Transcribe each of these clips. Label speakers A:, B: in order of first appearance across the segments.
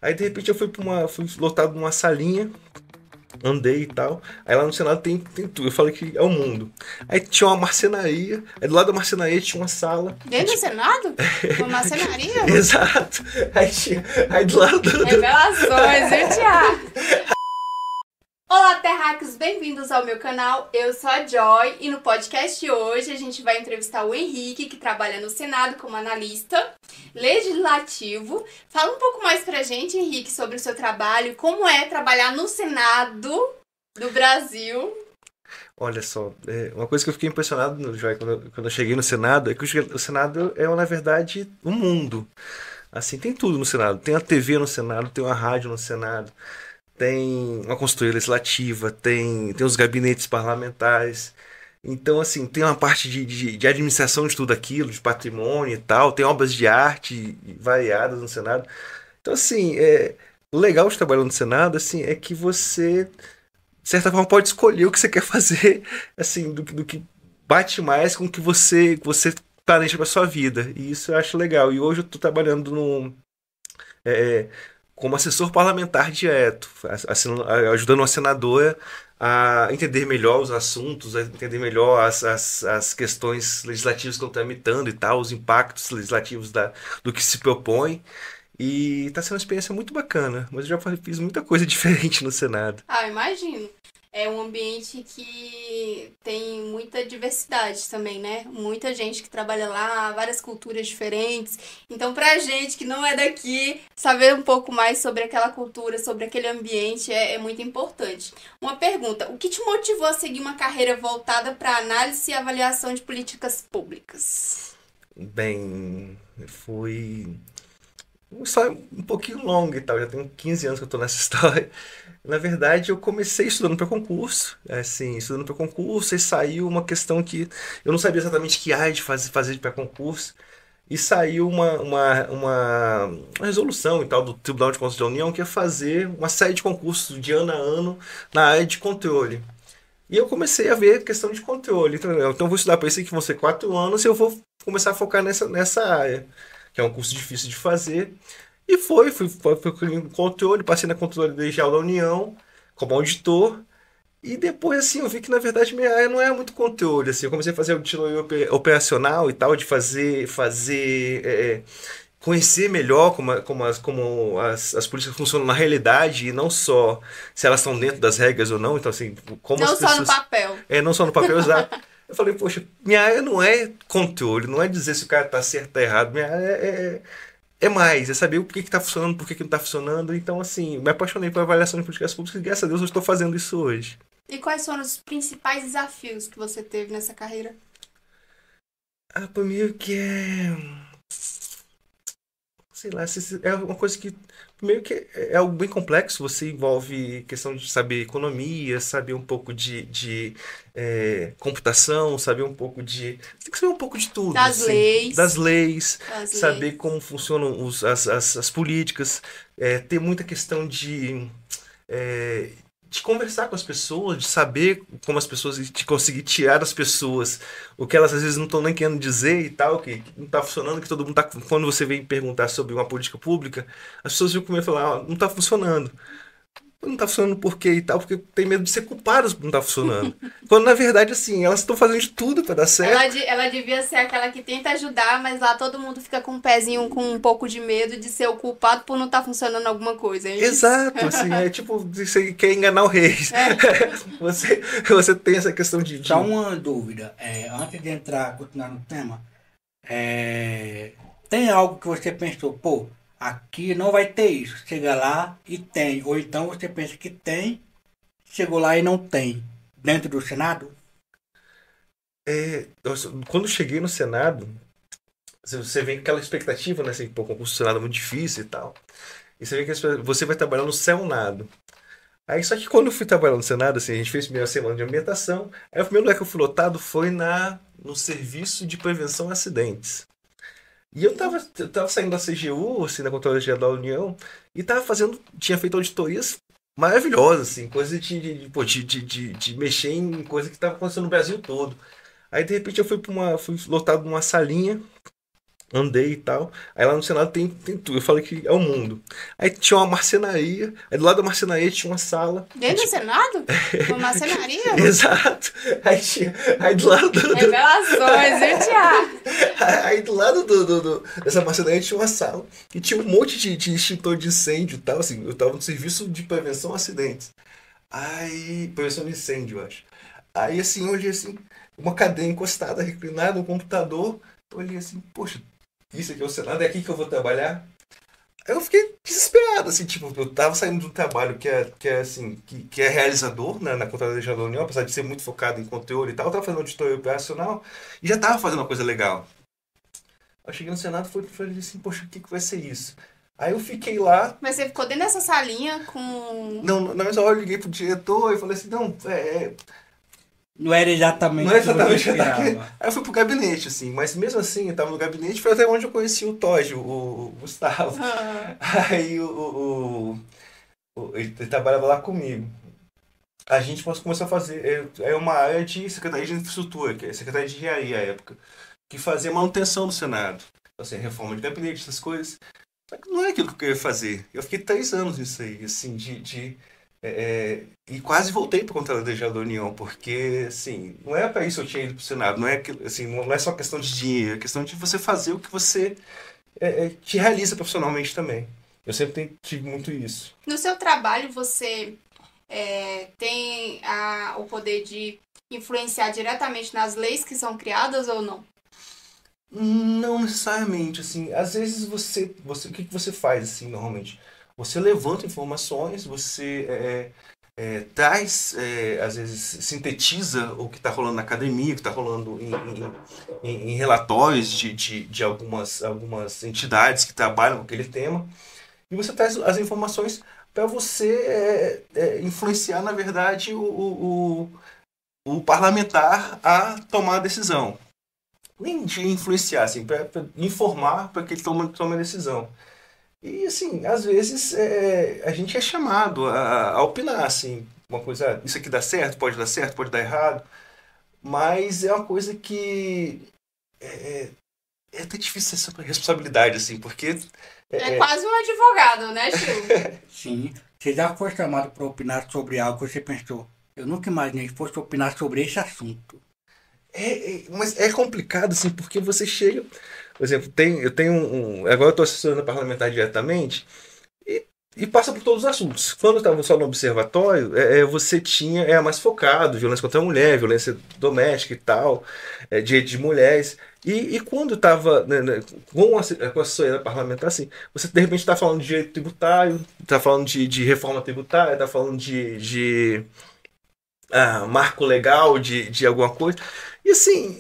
A: Aí de repente eu fui lotado numa salinha, andei e tal. Aí lá no Senado tem tudo. Eu falei que é o mundo. Aí tinha uma marcenaria. Aí do lado da marcenaria tinha uma sala.
B: Dentro do Senado? Uma marcenaria?
A: Exato. Aí do lado do.
B: Revelações, viu, Thiago? Olá, terráqueos, bem-vindos ao meu canal. Eu sou a Joy e no podcast de hoje a gente vai entrevistar o Henrique, que trabalha no Senado como analista legislativo. Fala um pouco mais pra gente, Henrique, sobre o seu trabalho, como é trabalhar no Senado do Brasil.
A: Olha só, uma coisa que eu fiquei impressionado, Joy, quando eu cheguei no Senado, é que o Senado é, na verdade, um mundo. Assim, tem tudo no Senado. Tem a TV no Senado, tem uma rádio no Senado, tem uma consultoria legislativa, tem os gabinetes parlamentares. Então, assim, tem uma parte de administração de tudo aquilo, de patrimônio e tal, tem obras de arte variadas no Senado. Então, assim, o legal de trabalhar no Senado, assim, é que você, de certa forma, pode escolher o que você quer fazer, assim, do que bate mais com o que você planeja para sua vida. E isso eu acho legal. E hoje eu estou trabalhando é, como assessor parlamentar direto, ajudando uma senadora a entender melhor os assuntos, a entender melhor as questões legislativas que estão tramitando e tal, os impactos legislativos do que se propõe. E está sendo uma experiência muito bacana, mas eu já fiz muita coisa diferente no Senado.
B: Ah, imagino. É um ambiente que tem muita diversidade também, né? Muita gente que trabalha lá, várias culturas diferentes. Então, pra gente que não é daqui, saber um pouco mais sobre aquela cultura, sobre aquele ambiente é muito importante. Uma pergunta: o que te motivou a seguir uma carreira voltada para análise e avaliação de políticas públicas?
A: Bem, foi uma história um pouquinho longa e tal, já tem 15 anos que eu tô nessa história. Na verdade, eu comecei estudando para concurso, assim, estudando para concurso, e saiu uma questão que eu não sabia exatamente que área de fazer para concurso, e saiu uma resolução e tal do Tribunal de Contas da União que ia fazer uma série de concursos de ano a ano na área de controle. E eu comecei a ver questão de controle. Então eu vou estudar para isso aqui, que vão ser 4 anos, e eu vou começar a focar nessa área, que é um curso difícil de fazer. E fui com controle, passei na controle legal da União, como auditor. E depois, assim, eu vi que, na verdade, minha área não é muito controle, assim. Eu comecei a fazer auditoria operacional e tal, de conhecer melhor como as políticas funcionam na realidade, e não só se elas estão dentro das regras ou não. Então, assim, como as
B: Não só no
A: pessoas...
B: papel.
A: Não só no papel, exato. Eu falei, poxa, minha área não é controle, não é dizer se o cara tá certo ou tá errado. Minha área é mais, é saber o porquê que tá funcionando, por que não tá funcionando. Então, assim, me apaixonei por avaliação de políticas públicas e, graças a Deus, eu estou fazendo isso hoje.
B: E quais foram os principais desafios que você teve nessa carreira?
A: Primeiro que sei lá, é uma coisa que primeiro que é algo bem complexo. Você envolve questão de saber economia, saber um pouco de computação, saber um pouco você tem que saber um pouco de tudo,
B: Das
A: assim,
B: leis.
A: das leis,
B: Das
A: saber
B: leis.
A: como funcionam as políticas, ter muita questão é, de conversar com as pessoas, de saber como as pessoas, de conseguir tirar das pessoas o que elas às vezes não estão nem querendo dizer e tal, que não está funcionando, que todo mundo tá. Quando você vem perguntar sobre uma política pública, as pessoas vão comer e falar, não está funcionando. Não tá funcionando por quê e tal, porque tem medo de ser culpadas por não tá funcionando. Quando na verdade, assim, elas estão fazendo de tudo para dar certo.
B: Ela devia ser aquela que tenta ajudar, mas lá todo mundo fica com um pezinho, com um pouco de medo de ser o culpado por não estar funcionando alguma coisa, é isso?
A: Exato, assim, é tipo, você quer enganar o rei. Você tem essa questão de.
C: Só uma dúvida, antes de continuar no tema, tem algo que você pensou, pô, aqui não vai ter isso, chega lá e tem, ou então você pensa que tem, chegou lá e não tem, dentro do Senado?
A: Quando eu cheguei no Senado, você vem com aquela expectativa, né? Assim, pô, concurso do Senado é muito difícil e tal. E você vê que você vai trabalhar no Senado. Aí, só que quando eu fui trabalhar no Senado, assim, a gente fez a primeira semana de ambientação. Aí o primeiro lugar que eu fui lotado foi no Serviço de Prevenção a Acidentes. E eu tava saindo da CGU, assim, da Controladoria Geral da União, e tinha feito auditorias maravilhosas, assim, coisa de mexer em coisa que estava acontecendo no Brasil todo. Aí, de repente, fui lotado numa salinha, andei e tal. Aí lá no Senado tem tudo. Eu falei que é o mundo. Aí tinha uma marcenaria. Aí do lado da marcenaria tinha uma sala.
B: Dentro do Senado? Uma marcenaria?
A: Exato. Aí do lado
B: Revelações, viu, Thiago?
A: Aí do lado dessa marcenaria tinha uma sala. E tinha um monte de extintor de incêndio e tal. Assim, eu tava no serviço de prevenção a acidentes. Aí. Prevenção de incêndio, eu acho. Aí assim, eu olhei assim, uma cadeira encostada, reclinada no computador. Eu olhei assim, poxa, isso aqui é o Senado, é aqui que eu vou trabalhar? Aí eu fiquei desesperado, assim, tipo, eu tava saindo de um trabalho que é realizador, né, na Controladoria da União, apesar de ser muito focado em conteúdo e tal, eu tava fazendo auditoria operacional e já tava fazendo uma coisa legal. Eu cheguei no Senado e falei assim, poxa, o que vai ser isso? Aí eu fiquei lá.
B: Mas você ficou dentro dessa salinha com...
A: Não, na mesma hora eu liguei pro diretor e falei assim, não,
C: Não era exatamente
A: não é exatamente
C: o que você
A: aquele.
C: esperava.
A: Aí eu fui pro gabinete, assim, mas mesmo assim, eu tava no gabinete, foi até onde eu conheci o Toge, o Gustavo.
B: Ah,
A: Aí ele trabalhava lá comigo. A gente começou a fazer. É uma área de Secretaria de Infraestrutura, que é Secretaria de Engenharia à época, que fazia manutenção no Senado. Assim, reforma de gabinete, essas coisas. Só que não é aquilo que eu queria fazer. Eu fiquei 3 anos nisso aí, assim, e quase voltei para a Controladoria da União, porque, assim, não é para isso que eu tinha ido para o Senado, não é, assim, não é só questão de dinheiro, é questão de você fazer o que você te realiza profissionalmente também. Eu sempre tive muito isso.
B: no seu trabalho, você tem o poder de influenciar diretamente nas leis que são criadas ou não?
A: Não necessariamente, assim, às vezes o que você faz, assim, normalmente? Você levanta informações, você traz, às vezes, sintetiza o que está rolando na academia, o que está rolando em relatórios de algumas entidades que trabalham com aquele tema, e você traz as informações para você influenciar, na verdade, o parlamentar a tomar a decisão. Nem de influenciar, assim, para informar para que ele tome a decisão. E, assim, às vezes a gente é chamado a opinar, assim, uma coisa, isso aqui dá certo, pode dar errado, mas é uma coisa que é até difícil essa responsabilidade, assim, porque...
B: É quase um advogado, né, Chico?
C: Sim. Você já foi chamado para opinar sobre algo que você pensou? Eu nunca imaginei que fosse opinar sobre esse assunto.
A: Mas é complicado, assim, porque você chega... Por exemplo, eu tenho agora eu estou assessorando a parlamentar diretamente e passa por todos os assuntos. Quando eu estava só no observatório, você era mais focado, violência contra a mulher, violência doméstica e tal, direito de mulheres. E quando estava com a assessoria parlamentar, assim, você de repente está falando de direito tributário, está falando de reforma tributária, está falando de marco legal de alguma coisa. E assim,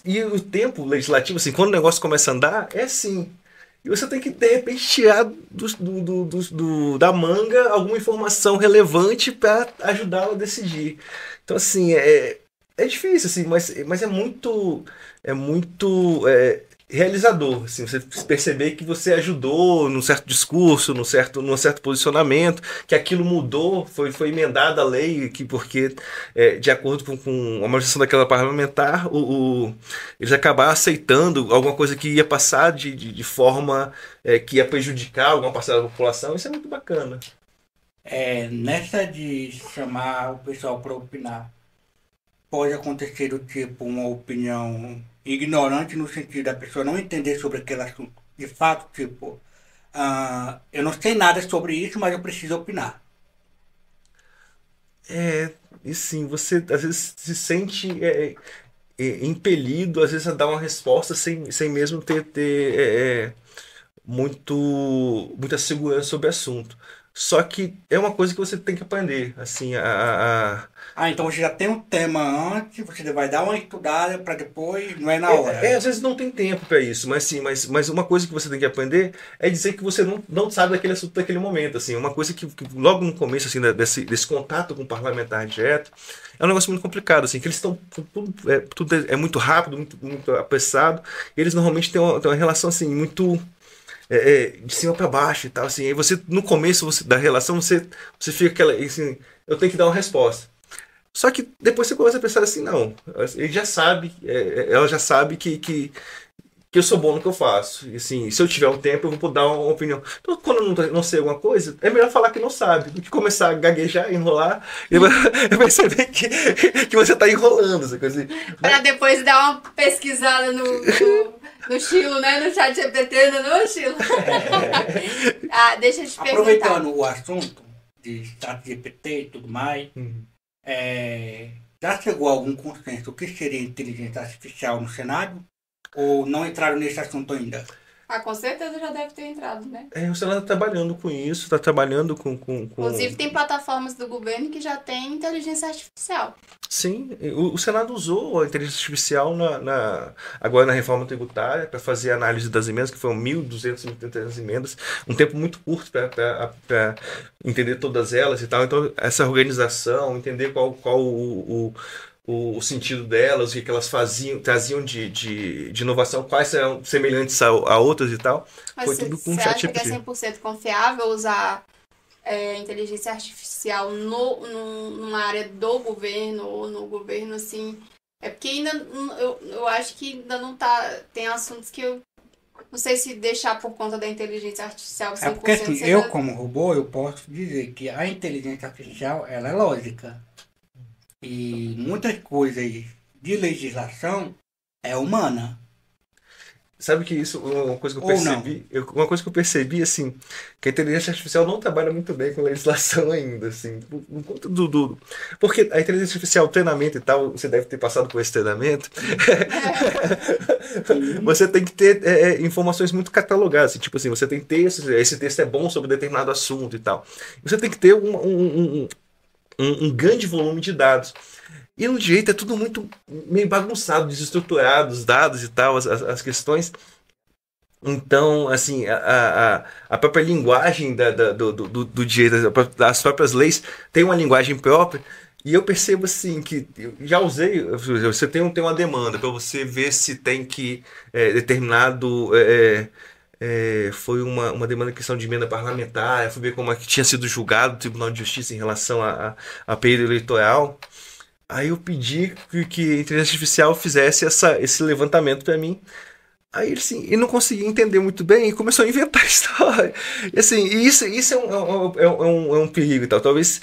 A: e o tempo legislativo, assim, quando o negócio começa a andar, é assim. E você tem que, de repente, tirar da manga alguma informação relevante para ajudá-la a decidir. Então, assim, é difícil, assim, mas é muito realizador, assim, você perceber que você ajudou num certo discurso, num certo posicionamento, que aquilo mudou, foi emendada a lei, porque de acordo com a majoração daquela parlamentar, eles acabaram aceitando alguma coisa que ia passar de forma que ia prejudicar alguma parcela da população. Isso é muito bacana.
C: Nessa de chamar o pessoal para opinar, pode acontecer do tipo uma opinião ignorante no sentido da pessoa não entender sobre aquele assunto. De fato, tipo, eu não sei nada sobre isso, mas eu preciso opinar.
A: E sim, você às vezes se sente impelido, às vezes, a dar uma resposta sem mesmo ter muita segurança sobre o assunto. Só que é uma coisa que você tem que aprender, assim,
C: Então você já tem um tema antes, você vai dar uma estudada para depois, não é na hora.
A: Às vezes não tem tempo para isso, mas sim, mas uma coisa que você tem que aprender é dizer que você não sabe daquele assunto naquele momento, assim, uma coisa que logo no começo, assim, desse contato com o parlamentar direto, é um negócio muito complicado, assim, que eles estão, tudo é muito rápido, muito apressado, e eles normalmente têm uma relação, assim, muito... de cima para baixo e tal, assim, aí você, no começo da relação, você fica aquela, assim, eu tenho que dar uma resposta. Só que depois você começa a pensar assim, não, ele já sabe, ela já sabe que que eu sou bom no que eu faço. E assim, se eu tiver um tempo, eu vou dar uma opinião. Então, quando eu não sei alguma coisa, é melhor falar que não sabe, do que começar a gaguejar, enrolar, e eu perceber que você tá enrolando, essa coisa assim.
B: Pra depois dar uma pesquisada no Chilo, né? No chat GPT, não, Chilo? Ah, deixa eu te perguntar.
C: Aproveitando o assunto de chat GPT e tudo mais, já chegou a algum consenso o que seria inteligência artificial no cenário? Ou não entraram nesse assunto ainda?
B: Ah, com certeza já deve ter entrado, né?
A: O Senado está trabalhando com isso, está trabalhando com...
B: Inclusive tem plataformas do governo que já tem inteligência artificial.
A: Sim, o Senado usou a inteligência artificial agora na reforma tributária para fazer a análise das emendas, que foram 1.283 emendas, um tempo muito curto para entender todas elas e tal. Então, essa organização, entender qual o sentido delas, o que elas traziam de inovação, quais são semelhantes a outras e tal.
B: Mas
A: Foi tudo com o
B: você
A: chat
B: acha que é
A: GPT.
B: 100% confiável usar inteligência artificial numa área do governo ou no governo, assim? É porque ainda eu acho que ainda não tá... Tem assuntos que eu não sei se deixar por conta da inteligência artificial 100%.
C: É porque assim, eu como robô, eu posso dizer que a inteligência artificial, ela é lógica. E muitas coisas de legislação é humana.
A: Sabe que isso, uma coisa que eu
C: Ou
A: percebi, uma coisa que eu percebi, assim, que a inteligência artificial não trabalha muito bem com legislação ainda, assim, por conta porque a inteligência artificial, o treinamento e tal, você deve ter passado por esse treinamento, você tem que ter informações muito catalogadas, assim, tipo assim, você tem textos, esse texto é bom sobre determinado assunto e tal, você tem que ter um grande volume de dados. E no direito é tudo muito meio bagunçado, desestruturado, os dados e tal, as questões. Então, assim, a própria linguagem do direito, as próprias leis têm uma linguagem própria. E eu percebo, assim, que eu já usei, você tem uma demanda para você ver se tem que determinado... foi uma demanda de questão de emenda parlamentar, eu fui ver como é que tinha sido julgado o Tribunal de Justiça em relação a período eleitoral. Aí eu pedi que a inteligência artificial fizesse esse levantamento para mim. Aí ele assim, e não conseguia entender muito bem e começou a inventar história. E assim, isso é um perigo e tal. Talvez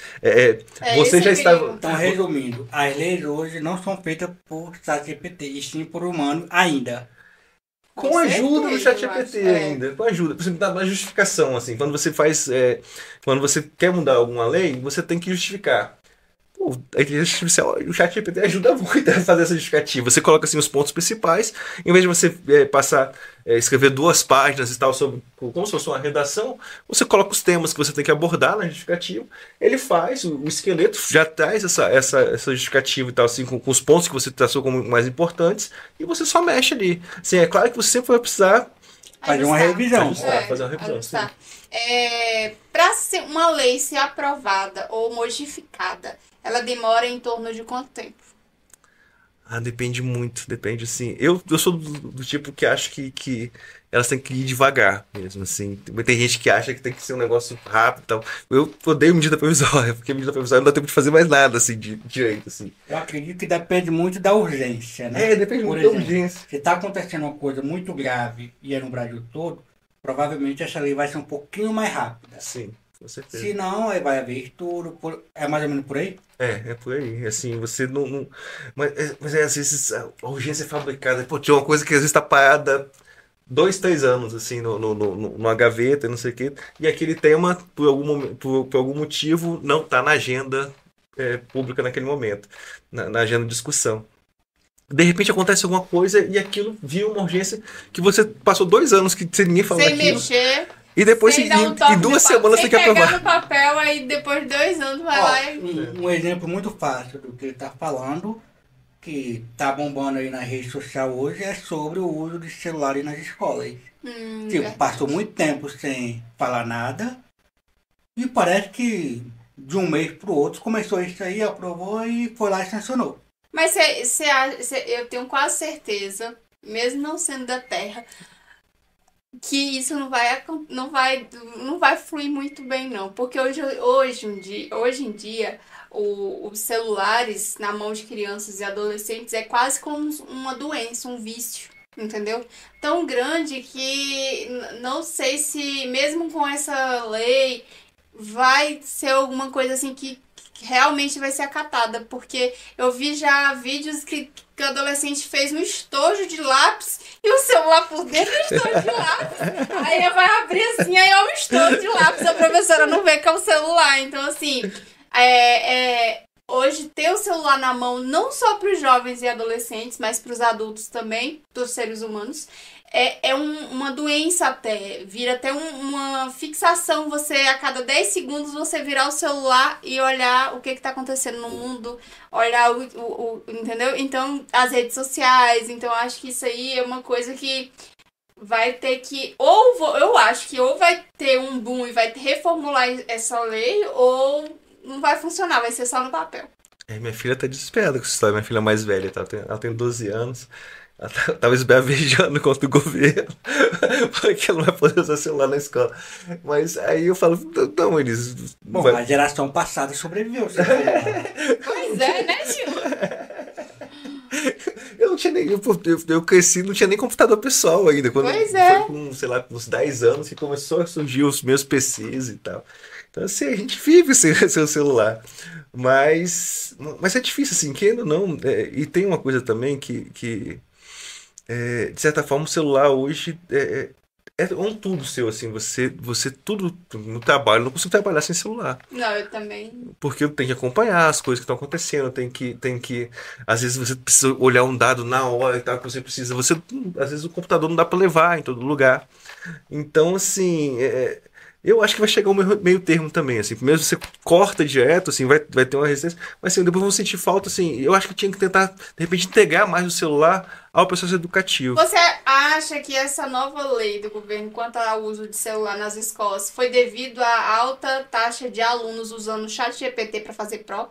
A: você já estava.
C: Então, resumindo, as leis hoje não são feitas por ChatGPT, e sim por humano ainda.
A: Com a ajuda do ChatGPT
B: eu acho.
A: ainda. Com a ajuda. Por exemplo, dá uma justificação. Assim, quando você faz. Quando você quer mudar alguma lei, você tem que justificar. A inteligência artificial, o ChatGPT ajuda muito a fazer essa justificativa. Você coloca assim os pontos principais, em vez de você escrever 2 páginas e tal, como se fosse uma redação, você coloca os temas que você tem que abordar na justificativa. Ele faz, o esqueleto já traz essa justificativa e tal, assim, com os pontos que você traçou como mais importantes, e você só mexe ali. Assim, é claro que você sempre vai precisar
C: fazer uma revisão.
A: Fazer uma revisão.
B: Para uma lei ser aprovada ou modificada, ela demora em torno de quanto tempo?
A: Depende muito, depende assim. Eu sou do tipo que acho que elas têm que ir devagar mesmo, assim. Tem gente que acha que tem que ser um negócio rápido e tal. Eu odeio medida provisória, porque medida provisória não dá tempo de fazer mais nada, assim, de direito, assim.
C: Eu acredito que depende muito da urgência, né?
A: Depende
C: Por
A: muito
C: exemplo,
A: da urgência.
C: se está acontecendo uma coisa muito grave e é no Brasil todo, provavelmente essa lei vai ser um pouquinho mais rápida.
A: Sim, com certeza.
C: Se não, aí vai haver estudo. É mais ou menos por aí?
A: É por aí. Assim, você não. Mas às vezes a urgência é fabricada. Pô, tinha uma coisa que às vezes está parada 2, 3 anos, assim, numa gaveta, não sei o quê. E aquele tema, por algum motivo, não está na agenda pública naquele momento, na agenda de discussão. De repente acontece alguma coisa e aquilo vira uma urgência que você passou 2 anos que ninguém falou
B: sem
A: daquilo.
B: mexer.
A: E depois,
B: sem dar um toque
A: em 2 semanas, você
B: sem
A: quer
B: pegar
A: aprovar.
B: no papel, aí depois de 2 anos vai lá e...
C: Um exemplo muito fácil do que ele está falando, que está bombando aí na rede social hoje, é sobre o uso de celulares nas escolas. Passou muito tempo sem falar nada e parece que de um mês para o outro começou isso aí, aprovou e foi lá e sancionou.
B: Mas eu tenho quase certeza, mesmo não sendo da Terra, que isso não vai fluir muito bem, não. Porque hoje em dia os celulares na mão de crianças e adolescentes é quase como uma doença, um vício. entendeu? Tão grande que não sei se mesmo com essa lei vai ser alguma coisa assim que realmente vai ser acatada, porque eu vi já vídeos que o adolescente fez um estojo de lápis e o celular por dentro do estojo de lápis. Aí vai abrir assim, aí é um estojo de lápis, a professora não vê que é o celular. Então, assim, hoje ter o celular na mão, não só para os jovens e adolescentes, mas para os adultos também, para os seres humanos, uma doença até. Vira até uma fixação. Você, a cada 10 segundos, você virar o celular e olhar o que está acontecendo no mundo, olhar entendeu? Então, as redes sociais. Então, eu acho que isso aí é uma coisa que vai ter que, eu acho que ou vai ter um boom e vai reformular essa lei, ou não vai funcionar, vai ser só no papel.
A: Minha filha tá desesperada com essa história, minha filha mais velha, tá? Ela tem 12 anos. Ela tava esbravejando contra o governo, porque ela não vai poder usar celular na escola. Mas aí eu falo, não, eles.
C: Bom, a geração passada sobreviveu.
B: Pois é, né, tio?
A: Eu não tinha nem. Eu cresci, não tinha nem computador pessoal ainda. Quando
B: Pois é.
A: Foi com, sei lá, uns 10 anos que começou a surgir os meus PCs e tal. Então, assim, a gente vive sem o celular. Mas é difícil, assim, querendo ou não. E tem uma coisa também que de certa forma, o celular hoje é um tudo seu, assim. Você tudo no trabalho, eu não consigo trabalhar sem celular.
B: Não, eu também.
A: Porque eu tenho que acompanhar as coisas que estão acontecendo, tem que. Às vezes você precisa olhar um dado na hora e tal, que você precisa. Às vezes o computador não dá para levar em todo lugar. Então, assim. Eu acho que vai chegar um meio termo também, assim. Primeiro você corta direto, assim, vai ter uma resistência, mas assim, depois vão sentir falta, assim. Eu acho que tinha que tentar, de repente, integrar mais o celular ao processo educativo.
B: Você acha que essa nova lei do governo quanto ao uso de celular nas escolas foi devido à alta taxa de alunos usando o ChatGPT para fazer prova?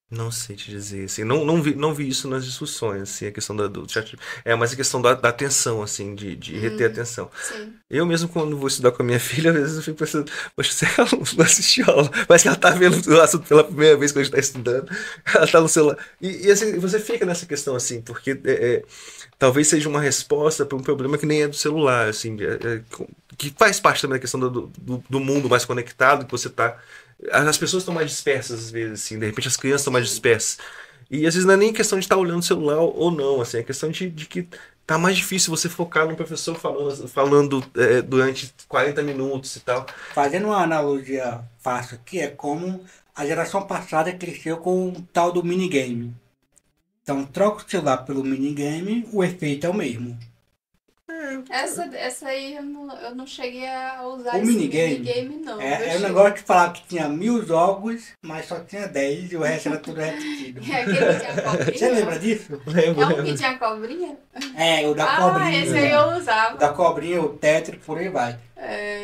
A: Não sei te dizer, assim, não vi isso nas discussões, assim, a questão do chat, mas a questão da atenção, assim, de reter a atenção.
B: Sim.
A: Eu mesmo, quando vou estudar com a minha filha, às vezes eu fico pensando, poxa, se ela não assistiu aula, parece que ela tá vendo o assunto pela primeira vez quando a gente tá estudando, ela tá no celular, e assim, você fica nessa questão, assim, porque talvez seja uma resposta para um problema que nem é do celular, assim, que faz parte também da questão do mundo mais conectado, que você tá. As pessoas estão mais dispersas às vezes, assim, de repente as crianças estão mais dispersas. E às vezes não é nem questão de estar olhando o celular ou não, assim, é questão de que tá mais difícil você focar no professor falando durante 40 minutos e tal.
C: Fazendo uma analogia fácil aqui, é como a geração passada cresceu com o tal do minigame. Então, troca o celular pelo minigame, o efeito é o mesmo.
B: Essa aí eu não cheguei a usar
C: O
B: esse
C: minigame
B: não.
C: é o negócio de falar que tinha 1000 jogos, mas só tinha 10 e o resto era tudo repetido.
B: É aquele que tinha cobrinha?
C: Você lembra disso?
B: É um que tinha cobrinha?
C: O da cobrinha.
B: Esse aí eu usava.
C: O da cobrinha, o tétrico, por aí vai.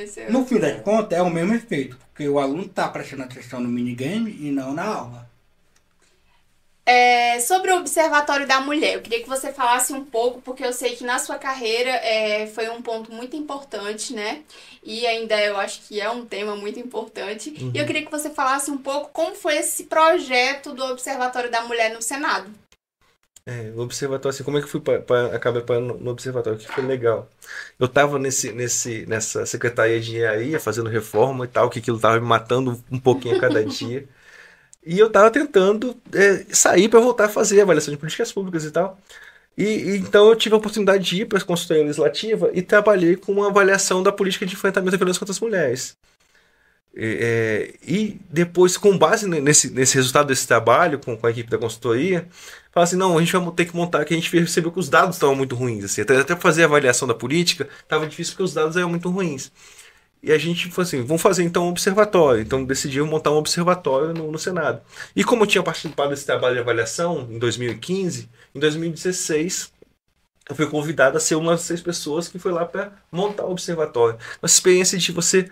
B: Esse eu
C: No fim das contas, é o mesmo efeito, porque o aluno está prestando atenção no minigame e não na aula.
B: Sobre o Observatório da Mulher, eu queria que você falasse um pouco, porque eu sei que na sua carreira foi um ponto muito importante, né? E ainda eu acho que é um tema muito importante. E eu queria que você falasse um pouco como foi esse projeto do Observatório da Mulher no Senado.
A: O observatório, assim, como é que fui acabei parando no observatório, que foi legal. Eu tava nessa secretaria de engenharia, fazendo reforma e tal, que aquilo tava me matando um pouquinho a cada dia. E eu tava tentando sair para voltar a fazer avaliação de políticas públicas e tal. E então eu tive a oportunidade de ir para a consultoria legislativa e trabalhei com uma avaliação da política de enfrentamento à violência contra as mulheres. E depois, com base nesse resultado desse trabalho com a equipe da consultoria, fala assim, não, a gente vai ter que montar, que a gente percebeu que os dados estavam muito ruins. Assim, até para fazer a avaliação da política, estava difícil porque os dados eram muito ruins. E a gente falou assim, vamos fazer então um observatório. Então decidimos montar um observatório no Senado. E como eu tinha participado desse trabalho de avaliação em 2015, em 2016 eu fui convidado a ser uma das 6 pessoas que foi lá para montar o observatório. Uma experiência de você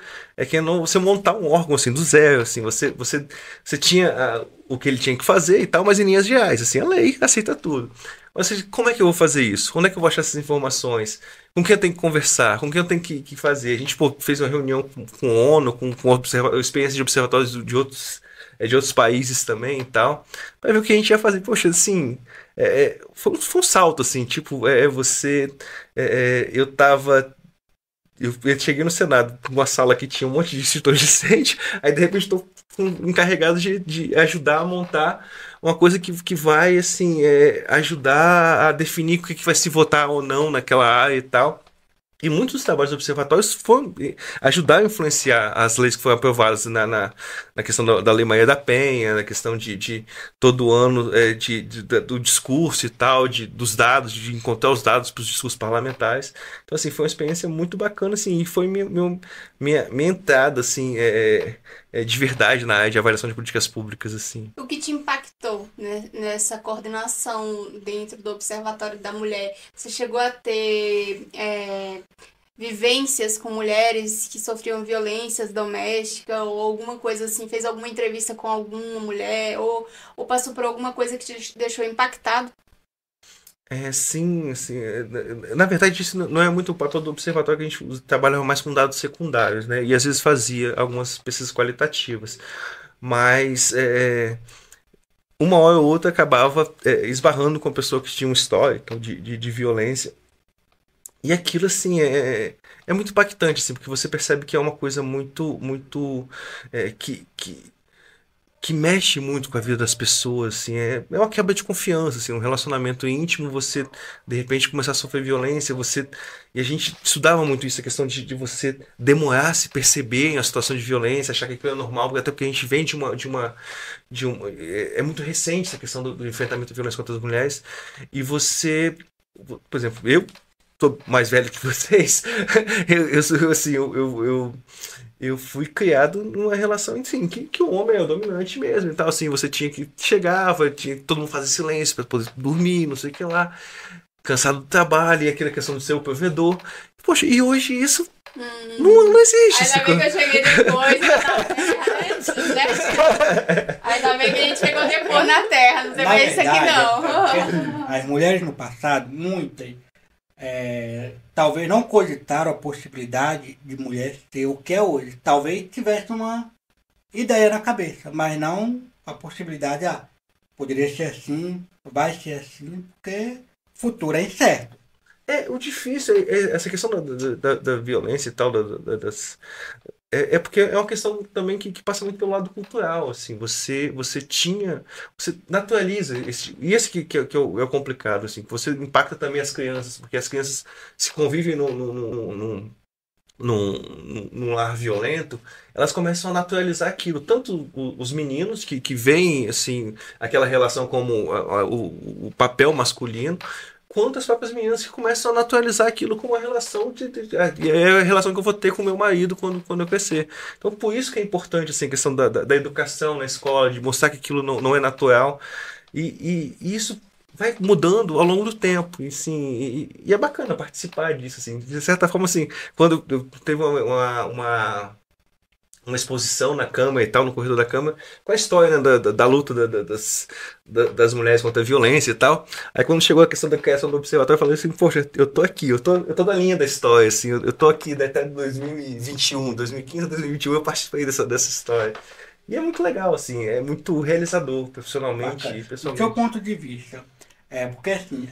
A: você montar um órgão assim do zero, assim, você tinha o que ele tinha que fazer e tal, mas em linhas gerais, assim, a lei aceita tudo. Mas como é que eu vou fazer isso? Onde é que eu vou achar essas informações? Com quem eu tenho que conversar? Com quem eu tenho que fazer? A gente fez uma reunião com a ONU, com experiência de observatórios de outros de outros países também e tal, para ver o que a gente ia fazer. Poxa, assim, foi um salto, assim, tipo, eu tava. Eu cheguei no Senado, uma sala que tinha um monte de instrutores discentes, aí de repente estou encarregado de ajudar a montar uma coisa que vai, assim, ajudar a definir o que vai se votar ou não naquela área e tal. E muitos dos trabalhos dos observatórios ajudaram a influenciar as leis que foram aprovadas na questão da Lei Maria da Penha, na questão de todo ano do discurso e tal, dos dados, de encontrar os dados para os discursos parlamentares. Então, assim, foi uma experiência muito bacana, assim, e foi minha entrada, assim, de verdade na área de avaliação de políticas públicas, assim.
B: O que te impactou, né, nessa coordenação dentro do Observatório da Mulher? Você chegou a ter vivências com mulheres que sofriam violências domésticas ou alguma coisa assim? Fez alguma entrevista com alguma mulher ou passou por alguma coisa que te deixou impactado?
A: Sim, assim, na verdade isso não é muito o papel do observatório, que a gente trabalha mais com dados secundários, né? E às vezes fazia algumas pesquisas qualitativas, mas uma hora ou outra acabava esbarrando com a pessoa que tinha um histórico de violência. E aquilo, assim, é muito impactante, assim, porque você percebe que é uma coisa muito, muito, que mexe muito com a vida das pessoas, assim, é uma quebra de confiança, assim, um relacionamento íntimo, você, de repente, começar a sofrer violência, e a gente estudava muito isso, a questão de você demorar a se perceber em uma situação de violência, achar que aquilo é normal, até porque a gente vem é muito recente essa questão do enfrentamento à violência contra as mulheres, e você, por exemplo, eu sou mais velho que vocês, eu fui criado numa relação, enfim, que o homem é o dominante mesmo. Então, assim, você tinha que chegava, todo mundo fazia silêncio para poder dormir, não sei o que lá, cansado do trabalho, e aquela questão de ser o provedor. Poxa, e hoje isso não existe.
B: Ainda bem que eu cheguei depois, né? Ainda bem que a gente chegou depois na Terra, não sei mais isso aqui não.
C: As mulheres no passado, muitas, talvez não cogitaram a possibilidade de mulher ser o que é hoje. Talvez tivesse uma ideia na cabeça, mas não a possibilidade, poderia ser assim, vai ser assim, porque o futuro é incerto.
A: O difícil é essa questão da violência e tal, porque é uma questão também que passa muito pelo lado cultural, assim, você naturaliza, e esse que é o complicado, assim, que você impacta também as crianças, porque as crianças se convivem num lar violento, elas começam a naturalizar aquilo, tanto os meninos que veem, assim, aquela relação como o papel masculino, quanto as próprias meninas que começam a naturalizar aquilo como uma relação é a relação que eu vou ter com meu marido quando eu crescer. Então, por isso que é importante, assim, a questão da educação na escola, de mostrar que aquilo não é natural. E isso vai mudando ao longo do tempo. E, assim, e é bacana participar disso. Assim. De certa forma, assim, quando eu teve uma exposição na Câmara e tal, no corredor da Câmara, com a história, né, da luta das mulheres contra a violência e tal. Aí quando chegou a questão da criação do observatório, eu falei assim, poxa, eu tô aqui, eu tô na linha da história, assim, eu tô aqui até 2021, 2015, 2021 eu participei dessa história. E é muito legal, assim, é muito realizador, profissionalmente e pessoalmente.
C: Do seu ponto de vista, porque assim,